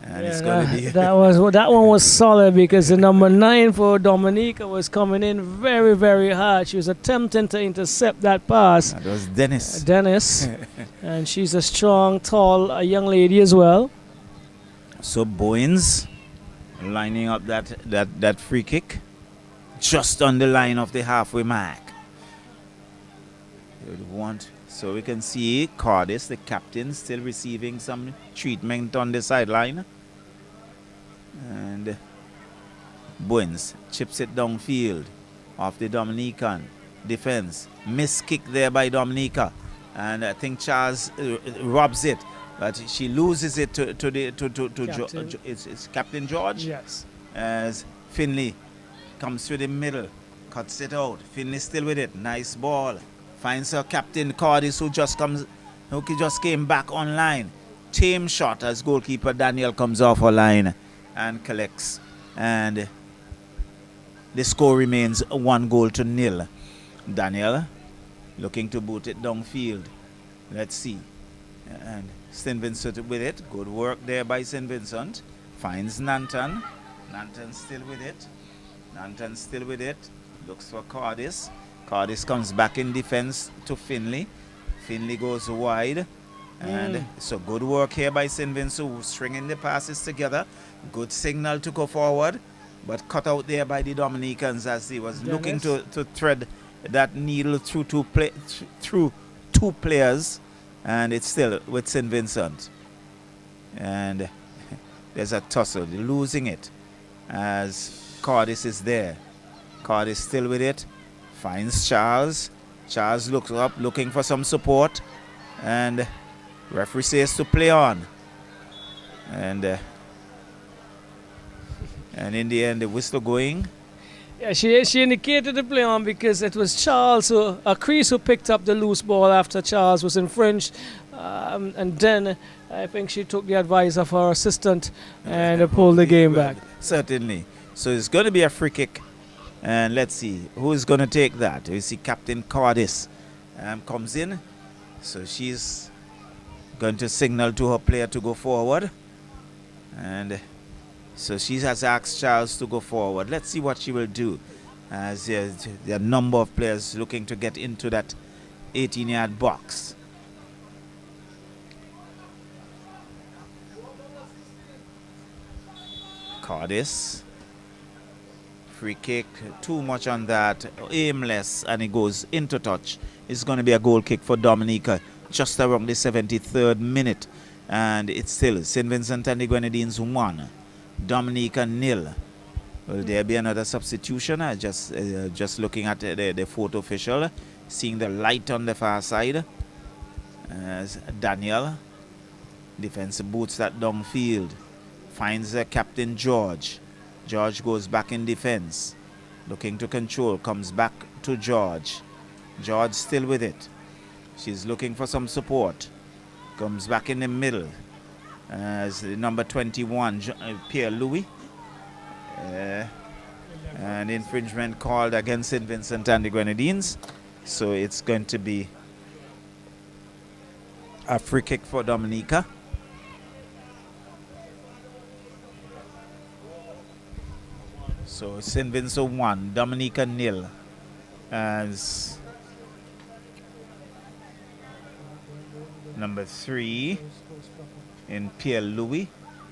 And it's Yeah, going to be... that one was solid because the number 9 for Dominica was coming in very, very hard. She was attempting to intercept that pass. That was Dennis. And she's a strong, tall young lady as well. So Bowens lining up that free kick just on the line of the halfway mark. So we can see Cardis, the captain, still receiving some treatment on the sideline. And Bowens chips it downfield off the Dominican defense. Missed kick there by Dominica. And I think Charles robs it. But she loses it to Captain. It's Captain George. Yes. As Finley comes through the middle, cuts it out. Finley still with it. Nice ball. Finds her Captain Cardis who just came back online. Tame shot as goalkeeper Daniel comes off her line and collects. And the score remains 1-0. Daniel looking to boot it downfield. Let's see. And St. Vincent with it. Good work there by St. Vincent. Finds Nanton. Nanton still with it. Looks for Cardis. Cardis comes back in defense to Finley. Finley goes wide. And so good work here by St. Vincent, stringing the passes together. Good signal to go forward. But cut out there by the Dominicans as he was looking to thread that needle through two players. And it's still with St. Vincent. And there's a tussle, losing it as Cardis is there. Cardis still with it. Finds Charles. Charles looks up, looking for some support. And referee says to play on. And in the end, the whistle going. Yeah, she indicated the play on because it was Charles, Chris, who picked up the loose ball after Charles was infringed. And then I think she took the advice of her assistant and pulled the game back. Certainly. So it's going to be a free kick. And let's see who's going to take that. You see Captain Cardis comes in. So she's going to signal to her player to go forward. And so she has asked Charles to go forward. Let's see what she will do. As there are a number of players looking to get into that 18-yard box. Cardis. Free kick, too much on that, aimless, and it goes into touch. It's going to be a goal kick for Dominica just around the 73rd minute. And it's still St. Vincent and the Grenadines 1, Dominica 0. Will there be another substitution? Just looking at the photo official, seeing the light on the far side. As Daniel, defense boots that downfield, finds Captain George. George goes back in defense, looking to control, comes back to George. George still with it. She's looking for some support. Comes back in the middle as the number 21, Pierre-Louis. An infringement called against St. Vincent and the Grenadines. So it's going to be a free kick for Dominica. So St. Vincent 1, Dominica 0. As number 3 in Pierre-Louis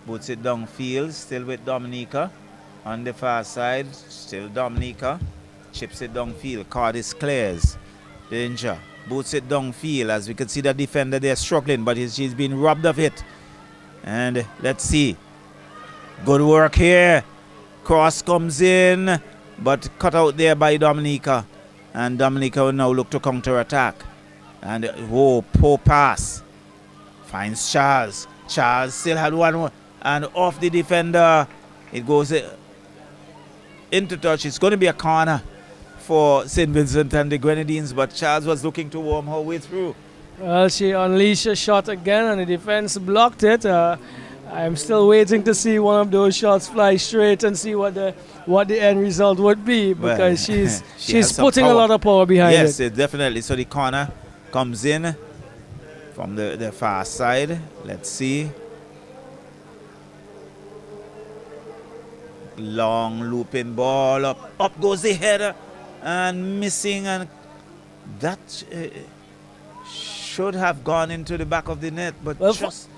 boots it downfield, still with Dominica. On the far side, still Dominica. Chips it downfield. Cardis clears. Danger. Boots it downfield. As we can see the defender there struggling, but she's been robbed of it. And let's see. Good work here. Cross comes in, but cut out there by Dominica. And Dominica will now look to counter-attack. And, poor pass. Finds Charles. Charles still had one. And off the defender. It goes into touch. It's going to be a corner for St. Vincent and the Grenadines, but Charles was looking to warm her way through. Well, she unleashed a shot again, and the defense blocked it. I'm still waiting to see one of those shots fly straight and see what the end result would be, because she's putting a lot of power behind it. Yes, definitely. So the corner comes in from the far side. Let's see. Long looping ball up. Up goes the header and missing, and that should have gone into the back of the net, but Well, just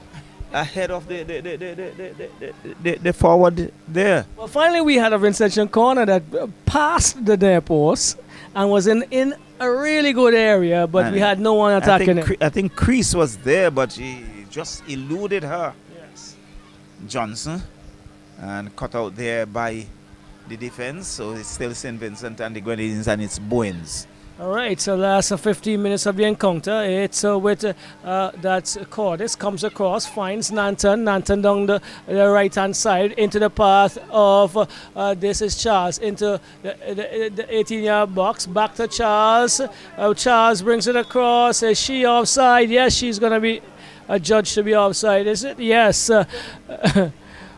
ahead of the forward there. Well, finally, we had a Vincent corner that passed the near post and was in a really good area, but And we had no one attacking it. I think Crease was there, but he just eluded her. Yes. Johnson, and cut out there by the defense. So it's still St. Vincent and the Grenadines, and it's Bowens. All right, so last 15 minutes of the encounter. It's with that's Cordis comes across, finds Nanton down the right-hand side into the path of this is Charles into the 18-yard box. Back to Charles. Charles brings it across. Is she offside? Yes, she's going to be adjudged to be offside. Is it? Yes.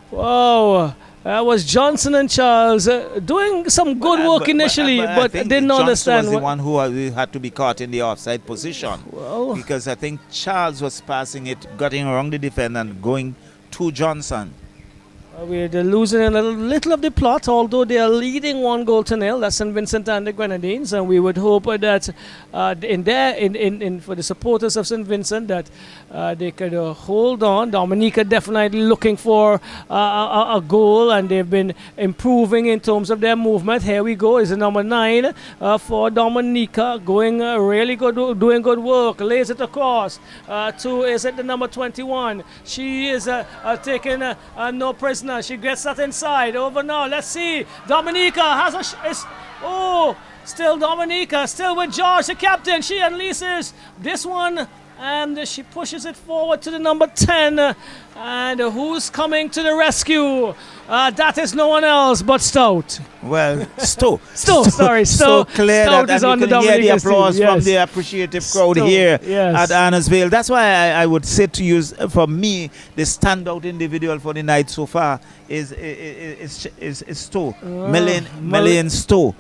Whoa. That was Johnson and Charles doing some good work initially, I but think didn't Johnson understand. was the one who had to be caught in the offside position. Well, Because I think Charles was passing it, getting around the defender and going to Johnson. they're losing a little of the plot, although they are leading 1-0. That's St. Vincent and the Grenadines, and we would hope that for the supporters of St. Vincent that they could hold on. Dominica definitely looking for a goal, and they've been improving in terms of their movement. Here we go. Is the number 9 for Dominica, going really good, doing good work. Lays it across to is it the number 21? She is taking no prisoner. She gets that inside. Over now. Let's see. Dominica has still Dominica, still with George, the captain. She unleashes this one, and she pushes it forward to the number 10. And who's coming to the rescue? That is no one else but Stout. Well, Stowe. Stowe. So clear Stout that is and on you the can hear the Dominica applause team, from yes. the appreciative crowd Stowe, here yes. at Annesville. That's why I would say to you, for me, the standout individual for the night so far is Stowe. Million Stowe.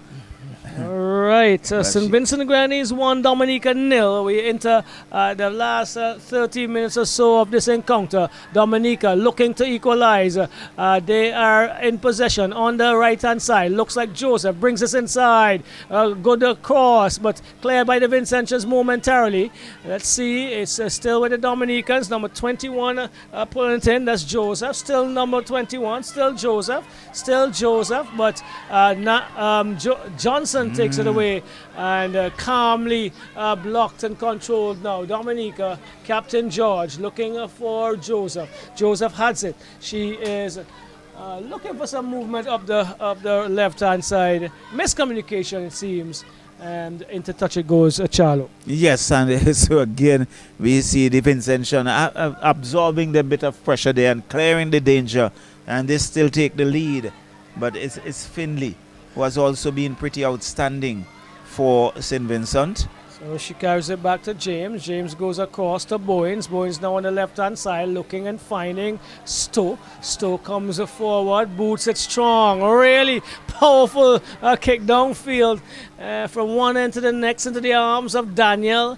Right, St. Vincent Grannies 1, Dominica 0. We enter the last 30 minutes or so of this encounter. Dominica looking to equalize. They are in possession on the right-hand side. Looks like Joseph brings us inside. Good cross, but cleared by the Vincentians momentarily. Let's see, it's still with the Dominicans. Number 21 pulling it in. That's Joseph. Still number 21. Still Joseph, but Johnson takes it away and calmly blocked and controlled now. Dominica, Captain George, looking for Joseph. Joseph has it. She is looking for some movement up the left-hand side. Miscommunication, it seems. And into touch it goes Charlo. Yes, and so again, we see the Vincentian absorbing the bit of pressure there and clearing the danger, and they still take the lead. But it's Finley who has also been pretty outstanding for St. Vincent. So she carries it back to James. James goes across to Bowens. Bowens now on the left-hand side looking and finding Stowe. Stowe comes forward, boots it strong. Really powerful kick downfield from one end to the next into the arms of Daniel.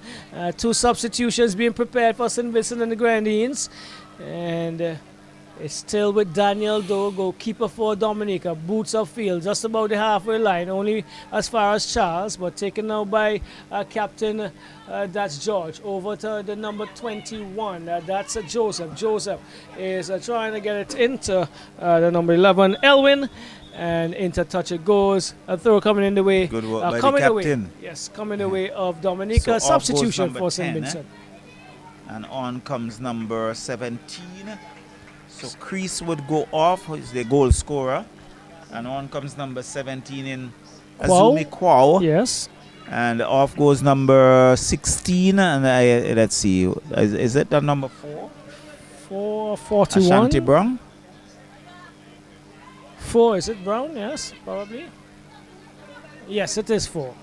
2 substitutions being prepared for St. Vincent and the Grenadines. And it's still with Daniel, though, goalkeeper for Dominica. Boots of field, just about the halfway line, only as far as Charles, but taken now by captain, that's George. Over to the number 21, that's Joseph. Joseph is trying to get it into the number 11, Elwin. And into touch it goes. A throw coming in the way. Good work by coming the the captain. way. Yes, coming the way of Dominica. So off goes Substitution number for St. 10, Vincent. And on comes number 17. So Crease would go off, who is the goal scorer. And on comes number 17 in Azumi Kwao. Yes. And off goes number 16. And let's see, is it the number 4? 441. Ashanti Brown. 4, is it Brown? Yes, probably. Yes, it is 4.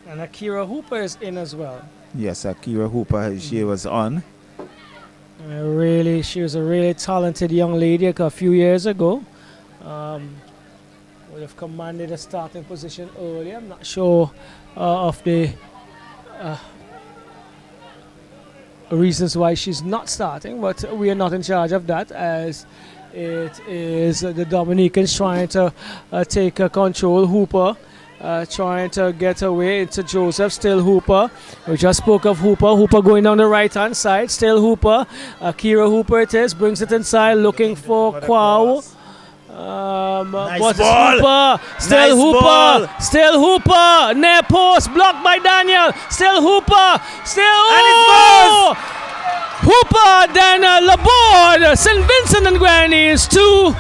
And Akira Hooper is in as well. Yes, Akira Hooper, she was on. She was a really talented young lady a few years ago. would have commanded a starting position earlier. I'm not sure of the reasons why she's not starting, but we are not in charge of that, as it is the Dominicans trying to take control. Hooper trying to get away into Joseph. Still Hooper. We just spoke of Hooper. Hooper going down the right hand side. Still Hooper. Kira Hooper it is. Brings it inside looking for Kwao. Nice But ball. Hooper. Still Nice Hooper. ball. Still Hooper. Near post. Blocked by Daniel. Still Hooper. Still. And it Oh! Hooper, then Laborde. St. Vincent and Grenadines 2.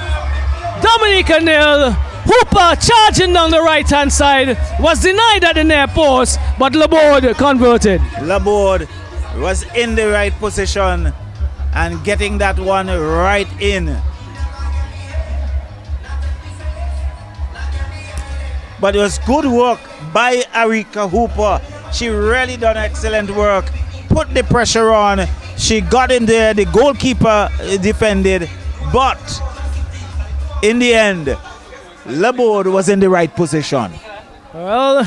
Dominica 0. Hooper charging down the right hand side. Was denied at the near post, but Laborde converted. Laborde was in the right position and getting that one right in. But it was good work by Arika Hooper. She really done excellent work. Put the pressure on. She got in there. The goalkeeper defended. But in the end, Laborde was in the right position. Well,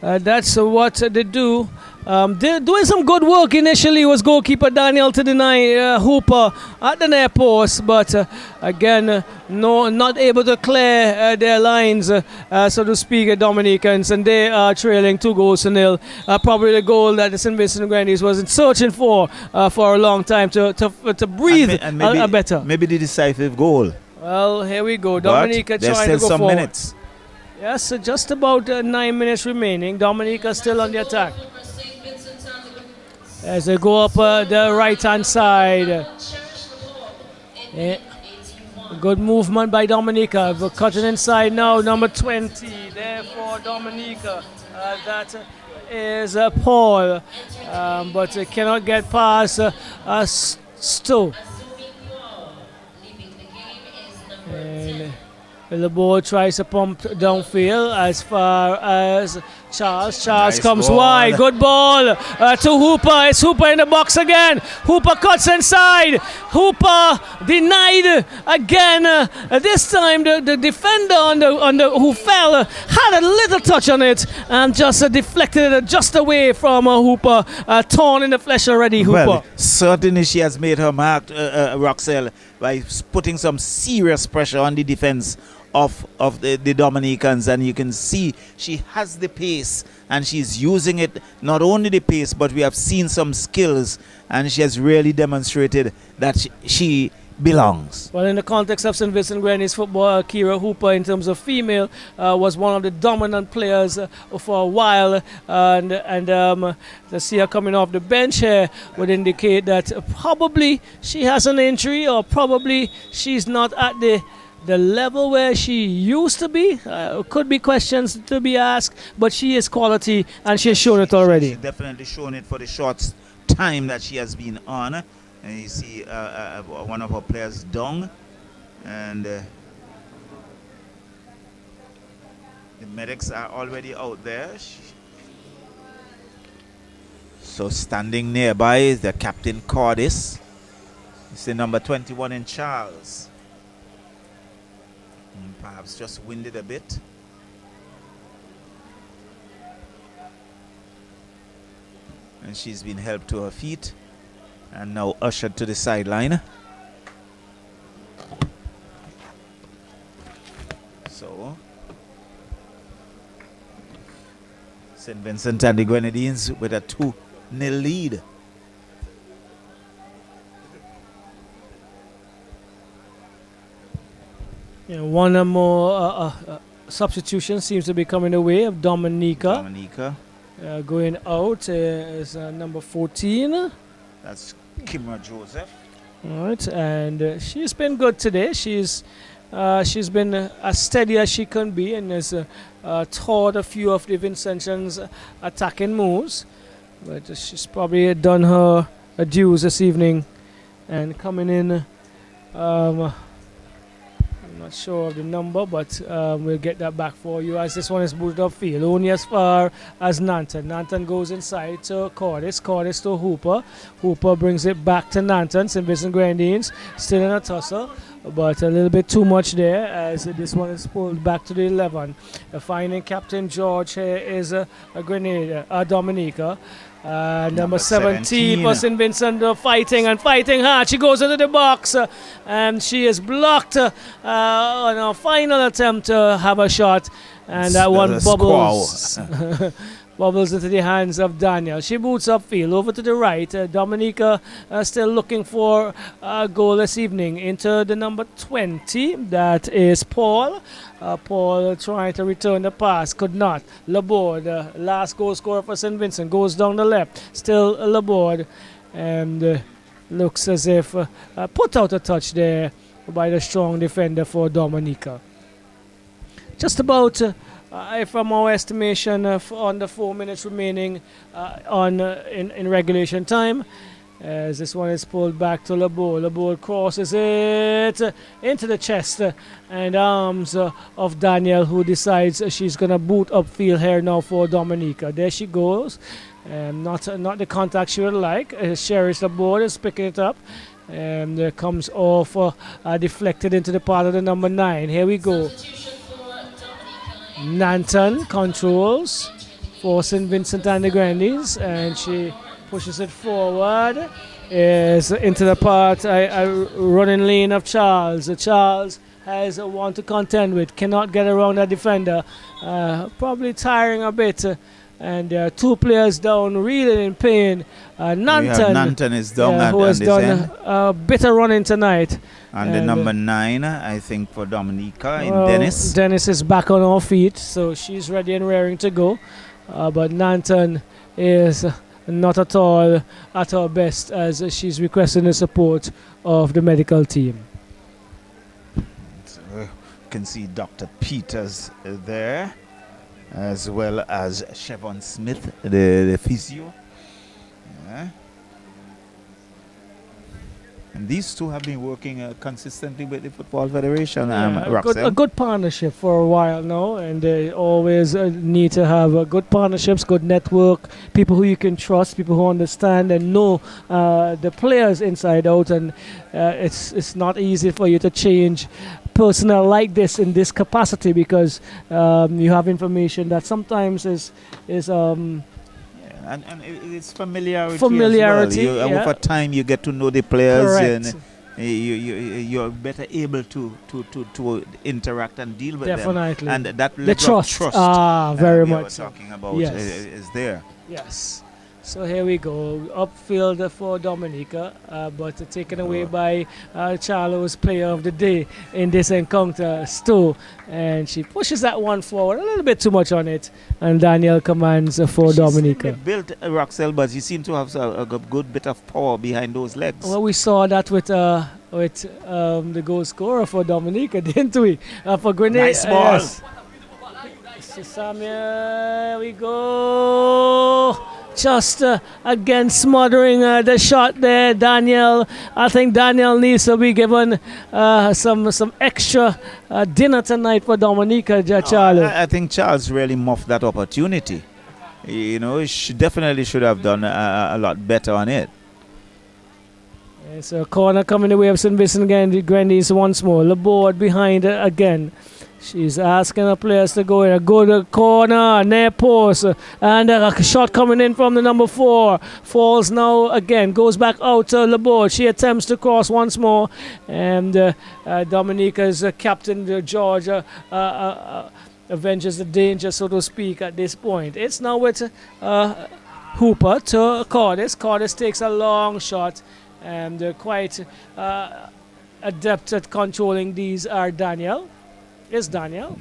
that's what they do. They're doing some good work initially. Was goalkeeper Daniel to deny Hooper at the near post, but again, not able to clear their lines, so to speak, Dominicans, and they are trailing 2-0. Probably the goal that the St. Vincent Grenadines was searching for a long time to breathe and maybe, better. Maybe the decisive goal. Well, here we go. But Dominica there's trying still to go some forward. minutes. Yes, just about 9 minutes remaining. Dominica still on the attack. As they go up the right-hand side. Good movement by Dominica. We're cutting inside now, number 20. Therefore, Dominica. That is Paul. But cannot get past Stowe. And Laborde tries to pump downfield as far as Charles. Charles Nice comes ball. wide. Good ball to Hooper. It's Hooper in the box again. Hooper cuts inside. Hooper denied again. This time the defender on the who fell had a little touch on it and just deflected it just away from Hooper. Torn in the flesh already, Hooper. Well, certainly she has made her mark, Roxelle, by putting some serious pressure on the defense of the Dominicans, and you can see she has the pace and she's using it. Not only the pace, but we have seen some skills, and she has really demonstrated that she belongs. Well, in the context of St. Vincent Grenadines football, Kira Hooper, in terms of female, was one of the dominant players for a while, and to see her coming off the bench here would indicate that probably she has an injury, or probably she's not at the level where she used to be. Could be questions to be asked, but she is quality and she has shown it already. She's definitely shown it for the short time that she has been on. And you see one of her players down, and the medics are already out there. So standing nearby is the captain Cordis. It's the number 21 in Charles. Perhaps just winded a bit. And she's been helped to her feet and now ushered to the sideline. So St. Vincent and the Grenadines with a 2-0 lead. One or more substitution seems to be coming the way of Dominica. Going out is number 14. That's Kimra Joseph. All right, and she's been good today. She's been as steady as she can be, and has taught a few of the Vincentians attacking moves. But she's probably done her dues this evening, and coming in. I'm not sure of the number, but we'll get that back for you as this one is moved upfield. Only as far as Nanton. Nanton goes inside to Cordis. Cordis to Hooper. Hooper brings it back to Nanton. St. Vincent Grenadines still in a tussle. but a little bit too much there as this one is pulled back to the 11. Finding Captain George here is a Dominica. Number 17 for St. Vincent, fighting hard. She goes into the box and she is blocked on a final attempt to have a shot. And that one bubbles. Bubbles into the hands of Daniel. She boots upfield over to the right. Dominica still looking for a goal this evening into the number 20. That is Paul. Paul trying to return the pass. Could not. Laborde, last goal scorer for St. Vincent, goes down the left. Still Laborde. And looks as if put out a touch there by the strong defender for Dominica. Just about... from our estimation on the 4 minutes remaining in regulation time, as this one is pulled back to Laborde. Laborde crosses it into the chest and arms of Daniel, who decides she's going to boot upfield here now for Dominica. There she goes. Not the contact she would like. Cherish Laborde is picking it up. And comes off deflected into the part of the number 9. Here we go. Nanton controls for St. Vincent and the Grenadines, and she pushes it forward. Is into the part, a running lane of Charles. Charles has one to contend with, cannot get around that defender. Probably tiring a bit. And there are 2 players down, really in pain. Nanton is down who has done a bit of running tonight. And the number 9, I think, for Dominica, Dennis. Dennis is back on her feet, so she's ready and raring to go. But Nanton is not at all at her best as she's requesting the support of the medical team. So you can see Dr. Peters there, as well as Chevon Smith, the physio. Yeah. And these two have been working consistently with the Football Federation. A good partnership for a while now, and they always need to have good partnerships, good network, people who you can trust, people who understand and know the players inside out. And it's not easy for you to change personnel like this in this capacity because you have information that sometimes is and it's familiarity. Familiarity. As well. Over time, you get to know the players, correct. And you're better able to interact and deal with Definitely. them. And that the trust. Very much. We were talking about is there. Yes. So here we go, upfield for Dominica, but taken away by Charlo's player of the day in this encounter, Stu. And she pushes that one forward, a little bit too much on it, and Daniel commands for Dominica. She built Roxelle, but she seemed to have a good bit of power behind those legs. Well, we saw that with the goal scorer for Dominica, didn't we? For Grenadines. Nice ball. Samuel, we go. Just again smothering the shot there, Daniel. I think Daniel needs to be given some extra dinner tonight for Dominica, Charles. I think Charles really muffed that opportunity. You know, she definitely should have done a lot better on it. So a corner coming the way of St. Vincent Grenadines once more. Laborde behind her again. She's asking the players to go in a good corner, near post, and a shot coming in from the number 4. Falls now again, goes back out to Laborde. She attempts to cross once more, and Dominica's captain, George, avenges the danger, so to speak, at this point. It's now with Hooper to Cordis. Cordis takes a long shot, and quite adept at controlling these are Daniel. Is Daniel.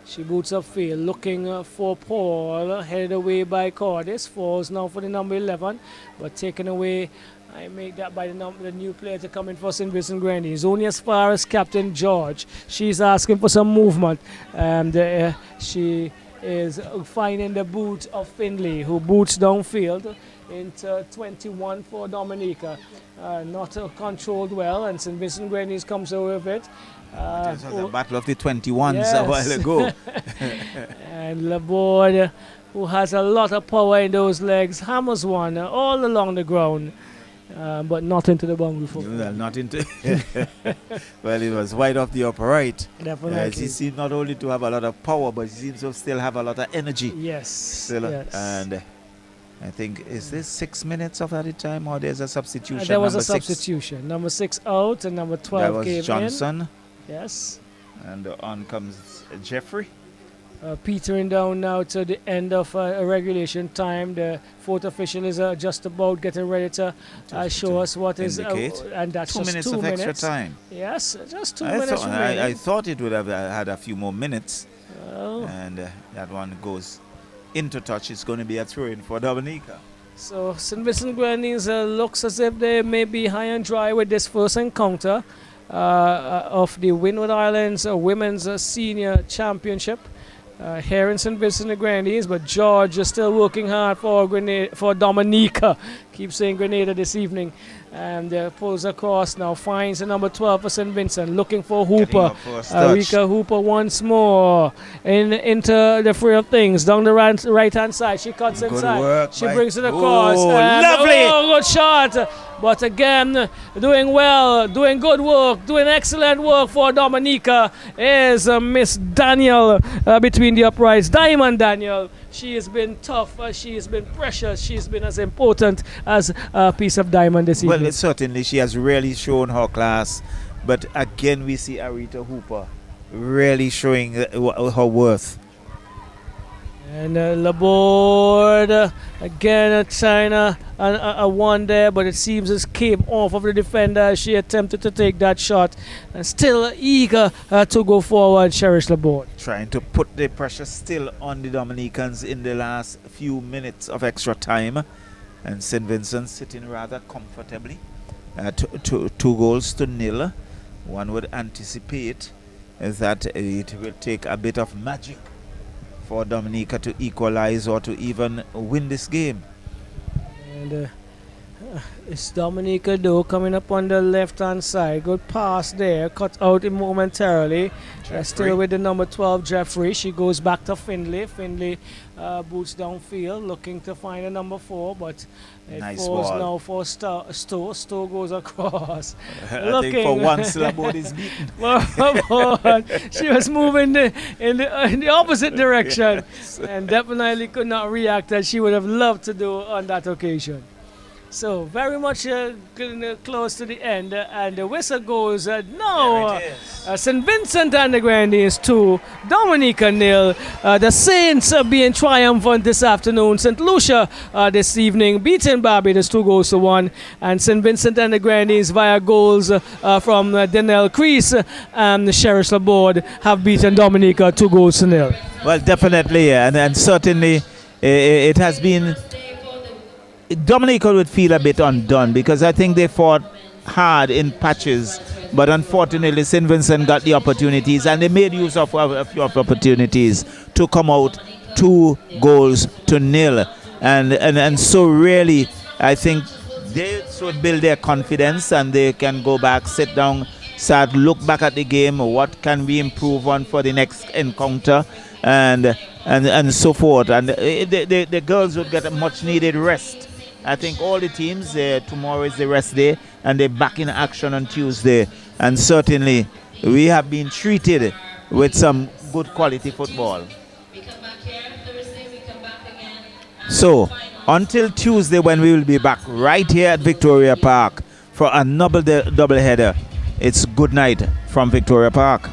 She boots upfield, looking for Paul, headed away by Cordis. Falls now for the number 11, but taken away. I make that by the new player to come in for St. Vincent Grenadines. Only as far as Captain George. She's asking for some movement, and she is finding the boot of Finley, who boots downfield into 21 for Dominica. Not controlled well, and St. Vincent Grenadines comes away with it. This was a battle of the 21s a while ago. And Laborde, who has a lot of power in those legs, hammers one all along the ground. but not into the boundary football. Well, not into. Well, it was wide off the upper right. Definitely. He seemed not only to have a lot of power, but he seems to still have a lot of energy. Yes. Still, yes. and I think, is this 6 minutes of added time, or there's a substitution? There was a number 6? substitution. Number 6 out and number 12 That was came Johnson. in. Yes. And on comes Jeffrey. Petering down now to the end of regulation time. The fourth official is just about getting ready to show us what is, and that's 2 just minutes 2 of minutes. extra time. Yes, just 2 minutes remaining. I thought it would have had a few more minutes. Well, And that one goes into touch. It's going to be a throw-in for Dominica. so St. Vincent Grenadines looks as if they may be high and dry with this first encounter of the Windward Islands Women's Senior Championship here in St. Vincent and Grenadines. But George is still working hard for Dominica. Keep saying Grenada this evening. And pulls across now, finds the number 12 for St. Vincent, looking for Hooper. Rika Hooper once more into the fray of things. Down the right hand side, she cuts inside. Work, she brings it across. Oh, and lovely! Oh, good shot. But again, doing well, doing good work, doing excellent work for Dominica is Miss Daniel between the uprights. Diamond Daniel. She has been tough, she has been precious, she's been as important as a piece of diamond this evening. Well, certainly she has really shown her class. But again, we see Arita Hooper really showing her worth. And Laborde again trying a one there, but it seems it came off of the defender as she attempted to take that shot. And still eager to go forward, Cherish Laborde. Trying to put the pressure still on the Dominicans in the last few minutes of extra time. And St. Vincent sitting rather comfortably. 2 goals to nil. One would anticipate that it will take a bit of magic for Dominica to equalize or to even win this game. And it's Dominica though coming up on the left hand side. Good pass there, cut out momentarily. Still with the number 12 Jeffrey. She goes back to Findlay. Findlay boots downfield looking to find a number 4, but it Nice falls ball. now for Stowe. Stowe goes across. I think for once Laborde is beaten. She was moving in the opposite direction and definitely could not react as she would have loved to do on that occasion. So very much close to the end, and the whistle goes now. St. Vincent and the Grenadines 2, Dominica 0. The Saints being triumphant this afternoon. St. Lucia this evening beating Barbados 2 goals to 1, and St. Vincent and the Grenadines via goals from Denell Crease and Cherish Laborde have beaten Dominica 2 goals to 0. Well, definitely, and certainly it has been. Dominica would feel a bit undone because I think they fought hard in patches, but unfortunately St. Vincent got the opportunities and they made use of a few opportunities to come out 2 goals to 0, and so really I think they should build their confidence and they can go back, sit down, start look back at the game. What can we improve on for the next encounter, and so forth, and the girls would get a much needed rest. I think all the teams, tomorrow is the rest day, and they're back in action on Tuesday. And certainly, we have been treated with some good quality football. We come back here, Thursday we come back again. So, until Tuesday when we will be back right here at Victoria Park for another double header. It's good night from Victoria Park.